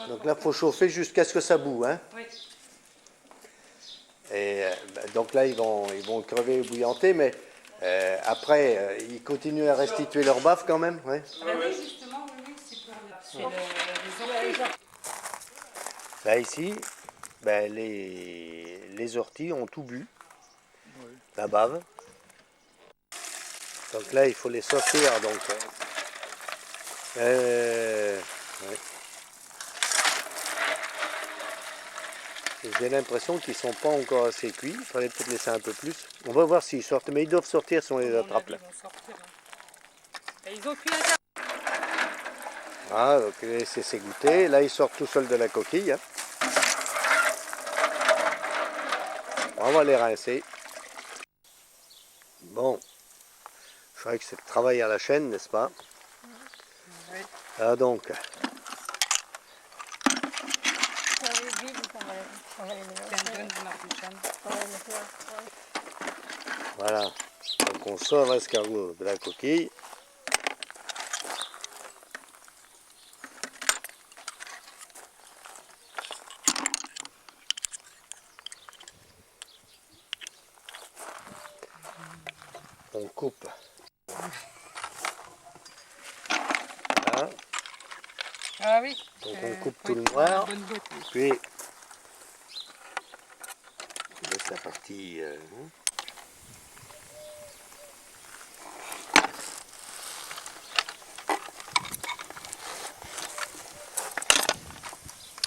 Donc là il faut chauffer jusqu'à ce que ça boue. Hein. Et donc là ils vont crever ou bouillanter, mais après ils continuent à restituer leur bave quand même. Ouais. Oui, justement, c'est pour les orties. Là ici, les orties ont tout bu, la bave. Donc là il faut les sortir. Donc, j'ai l'impression qu'ils ne sont pas encore assez cuits, il fallait peut-être laisser un peu plus. On va voir s'ils sortent, mais ils doivent sortir si on les attrape là. Ils ont cuit un quart. Ah, donc laissez s'égoutter. Là ils sortent tout seuls de la coquille. Hein. On va les rincer. Bon, je dirais que c'est le travail à la chaîne, n'est-ce pas? Oui. Ah donc. Voilà. Donc on sort l'escargot de la coquille. On coupe. Voilà. Ah oui. Donc on coupe tout le noir. Puis on laisse la partie.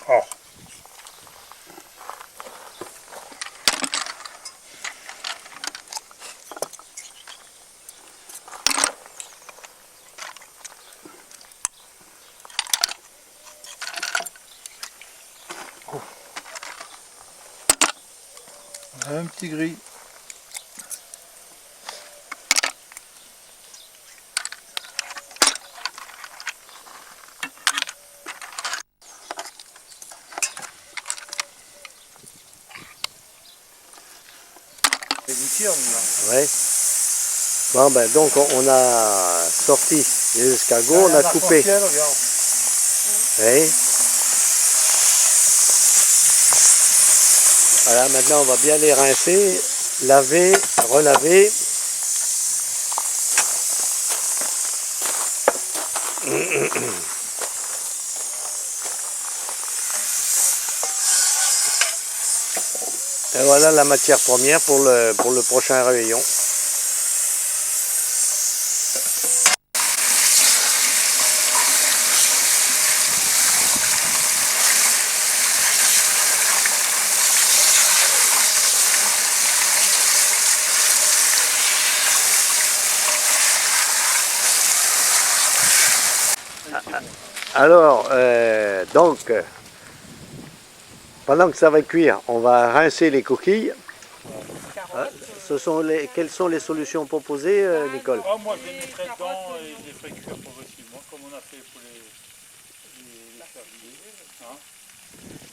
Oh. Un petit gris. Les gouttières, nous, là. Ouais. Bon, ben, donc, on a sorti les escargots, on a coupé. Regarde. Oui. Voilà, maintenant, on va bien les rincer, laver, relaver. Et voilà la matière première pour le prochain réveillon. Alors, donc, pendant que ça va cuire, on va rincer les coquilles. Quelles sont les solutions proposées, Nicole? Moi, je les mettrai dedans et je les ferai cuire progressivement, comme on a fait pour les cervidés. Hein?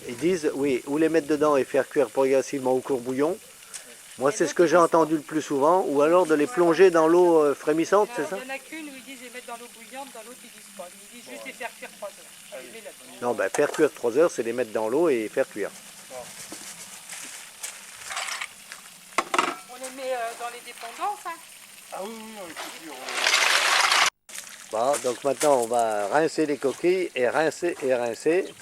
Ils disent, oui, ou les mettre dedans et faire cuire progressivement au courbouillon. Moi, c'est ce que j'ai entendu le plus souvent, ou alors de les plonger dans l'eau frémissante, c'est ça? Il y en a qu'une où ils disent les mettre dans l'eau bouillante, dans l'autre ils disent pas. Ils disent juste les faire cuire 3 heures. Non, ben faire cuire 3 heures, c'est les mettre dans l'eau et faire cuire. On les met dans les dépendances, hein? Ah oui, on les fait cuire. Bon, donc maintenant, on va rincer les coquilles et rincer et rincer.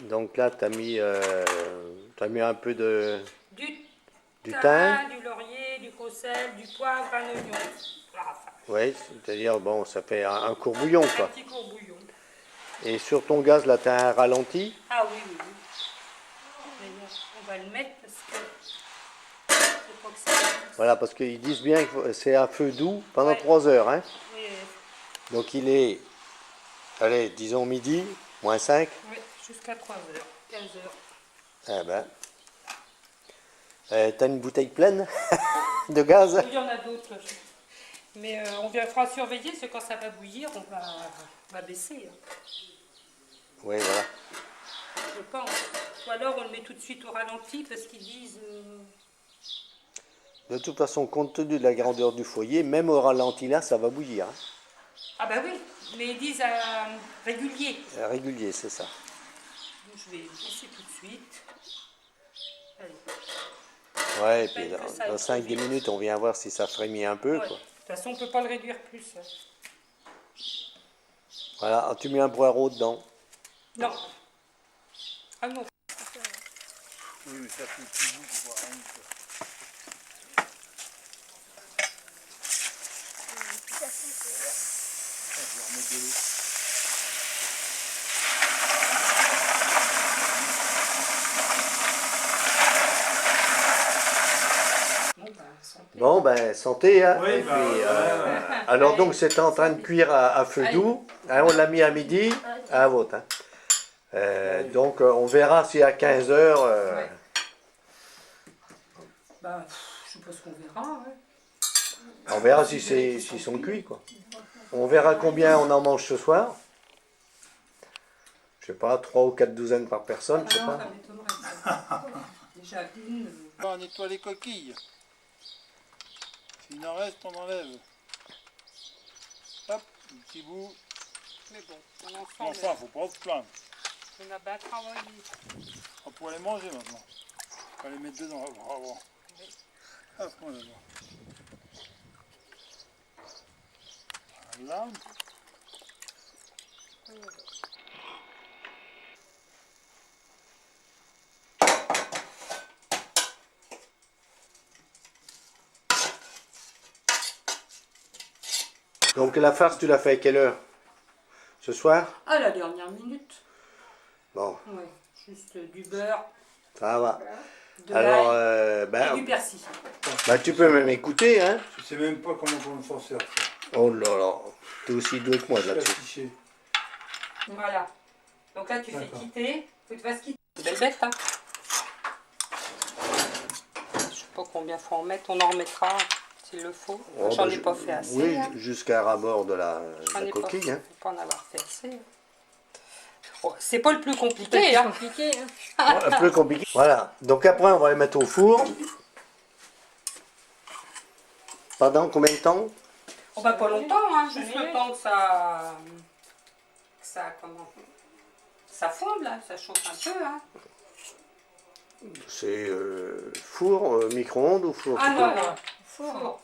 Donc là, tu as mis un peu du thym, du laurier, du gros sel, du poivre, un oignon. Oui, c'est-à-dire, bon, ça fait un courbouillon, quoi. Un petit courbouillon. Et sur ton gaz, là, tu as un ralenti? Ah oui, oui, oui. D'ailleurs, on va le mettre parce que... Voilà, parce qu'ils disent bien que c'est à feu doux pendant 3 heures. Hein. Oui, oui. Donc il est, allez, disons midi, moins 5. Oui, jusqu'à 3 heures, 15 heures. Eh ben. T'as une bouteille pleine de gaz? Il y en a d'autres. Mais on fera surveiller, parce que quand ça va bouillir, on va baisser. Oui, voilà. Je pense. Ou alors on le met tout de suite au ralenti, parce qu'ils disent... De toute façon, compte tenu de la grandeur du foyer, même au ralenti là, ça va bouillir. Hein. Ah bah oui, mais ils disent régulier. Régulier, c'est ça. Donc je vais baisser tout de suite. Allez. Ouais, et puis dans 5-10 minutes, on vient voir si ça frémit un peu. Ouais. Quoi. De toute façon, on ne peut pas le réduire plus. Voilà, tu mets un poireau dedans. Non. Ah non. Oui, mais ça fait un petit bout de voir rien. Je vais remettre de l'eau. Bon, ben, santé. Hein. Oui, et puis, alors, donc, c'est en train de cuire à feu doux. Hein, on l'a mis à midi, à la vôtre. Hein. Donc, on verra si à 15 heures... Ouais. Bah, je suppose qu'on verra. Ouais. On verra s'ils sont cuits, quoi. On verra combien on en mange ce soir. Je sais pas, 3 ou 4 douzaines par personne, je sais pas. Ça m'étonnerait. Déjà une... On nettoie les coquilles. S'il en reste, on enlève. Hop, un petit bout. Mais bon, on en Enfin, faut pas se plaindre. On a bien travaillé. On pourra les manger maintenant. On va les mettre dedans. Bravo. Hop, on va voir. Voilà. Donc la farce, tu l'as fait à quelle heure? Ce soir? À la dernière minute. Bon. Ouais, juste du beurre. Ça va. De alors, et du persil. Bah, tu peux même écouter, hein? Je sais même pas comment on s'en sert. Oh là là, t'es aussi doué que moi là-dessus. Voilà. Donc là, tu fais quitter. Faut que tu fasses quitter. Belle bête, hein? Je sais pas combien faut en mettre. On en remettra s'il le faut. Oh, J'en bah, ai pas fait assez. Oui, hein. jusqu'à ras-bord de la coquille. Faut Hein. pas en avoir fait assez. C'est pas le plus compliqué. Hein. Un peu compliqué. Voilà. Donc après, on va les mettre au four. Pendant combien de temps? Oh bah pas longtemps, hein, juste le temps que ça fonde là, ça chauffe un peu. Hein. C'est four, micro-ondes ou four? Ah non, non, four.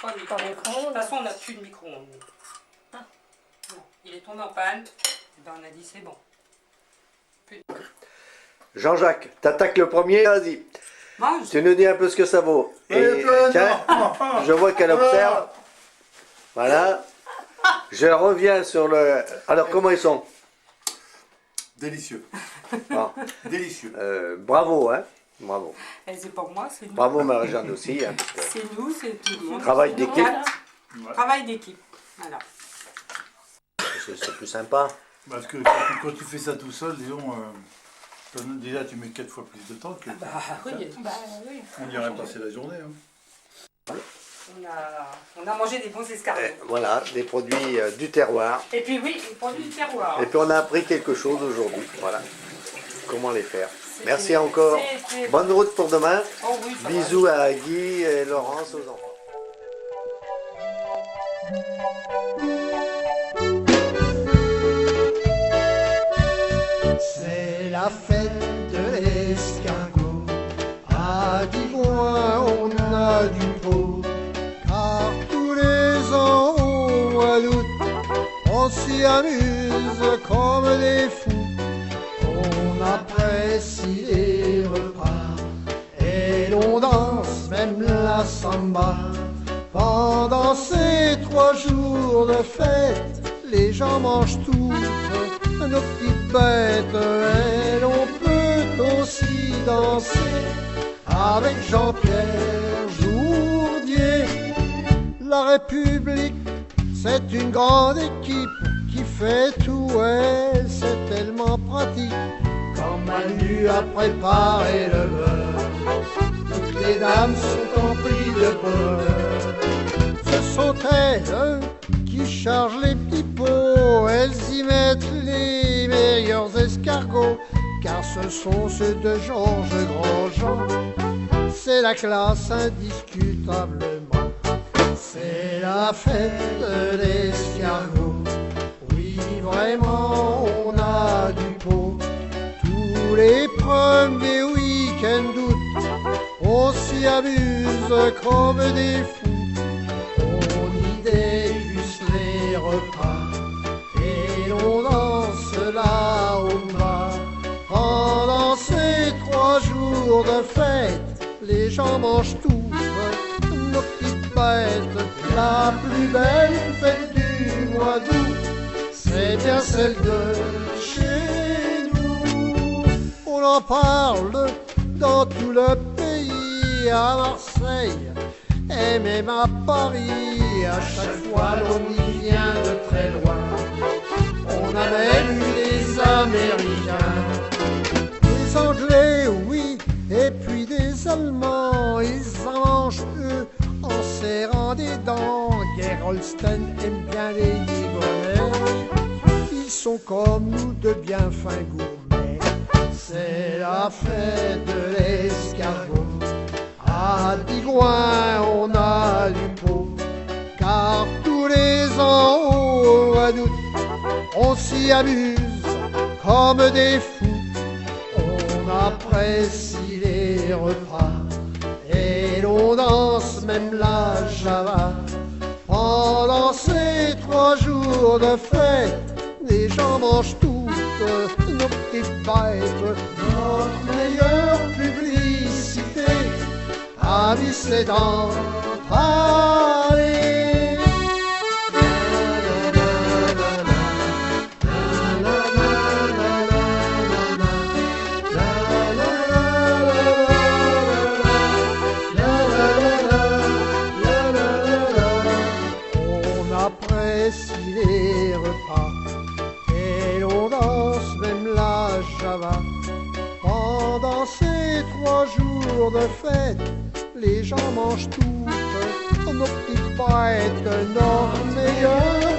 Pas micro-ondes. De toute façon, on n'a plus de micro-ondes. Ah. Il est tombé en panne, et ben on a dit c'est bon. Jean-Jacques, t'attaques le premier, vas-y. Tu nous dis un peu ce que ça vaut. Et tiens, je vois qu'elle observe. Voilà. Je reviens sur le... Alors, comment ils sont? Délicieux. Ah. Délicieux. Bravo, hein. Bravo. Et c'est pour moi, c'est nous. Bravo Marie-Jeanne aussi. Hein, c'est nous, c'est tout le monde. Travail d'équipe. Ouais. Travail d'équipe, voilà. C'est plus sympa. Parce que quand tu fais ça tout seul, disons, déjà tu mets 4 fois plus de temps que... oui. On y aurait passé la journée. Hein. On a mangé des bons escargots. Voilà, des produits du terroir. Et puis oui, des produits du terroir. Et puis on a appris quelque chose aujourd'hui. Voilà, comment les faire. Merci encore. Bonne route pour demain. Oh oui, bisous à Guy et Laurence, aux enfants. C'est la fête de l'escargot. À Digoin, on a du beau. Car tous les ans, au mois d'août, on s'y amuse comme des fous. On apprécie les repas et l'on danse même la samba. Pendant ces 3 jours de fête, les gens mangent toutes nos petites bêtes. Et l'on peut aussi danser avec Jean-Pierre Jourdier. La République, c'est une grande équipe qui fait tout, et c'est tellement pratique. Quand Manu a préparé le beurre, toutes les dames sont emplies de bonheur. Ce sont elles qui chargent les petits pots, elles y mettent les meilleurs escargots, car ce sont ceux de Georges Grandjean. C'est la classe indiscutablement. C'est la fête de l'escargot. Oui, vraiment, on a du pot. Tous les premiers week-ends d'août, on s'y amuse comme des fous. On y déguste les repas et l'on danse la rumba. Pendant ces 3 jours de fête, les gens mangent tous nos petites bêtes. La plus belle fête du mois d'août, c'est bien celle de chez nous. On en parle dans tout le pays, à Marseille et même à Paris. À chaque fois l'on y vient de très loin, on a même eu des Américains, des Anglais, oui, et puis des Allemands. Ils en mangent eux en serrant des dents. Gerolstein aime bien les Digonais, ils sont comme nous de bien fins gourmets. C'est la fête de l'escargot. À Digoin, on a du pot, car tous les ans au mois d'août, on s'y amuse comme des fous. On apprécie les repas et l'on danse même la java. Pendant ces 3 jours de fête, les gens mangent toutes nos petites bêtes. Notre meilleure publicité, avis, c'est d'en parler. Apprécie les repas et l'on danse même la java. Pendant ces 3 jours de fête, les gens mangent toutes nos petites bêtes. Notre meilleure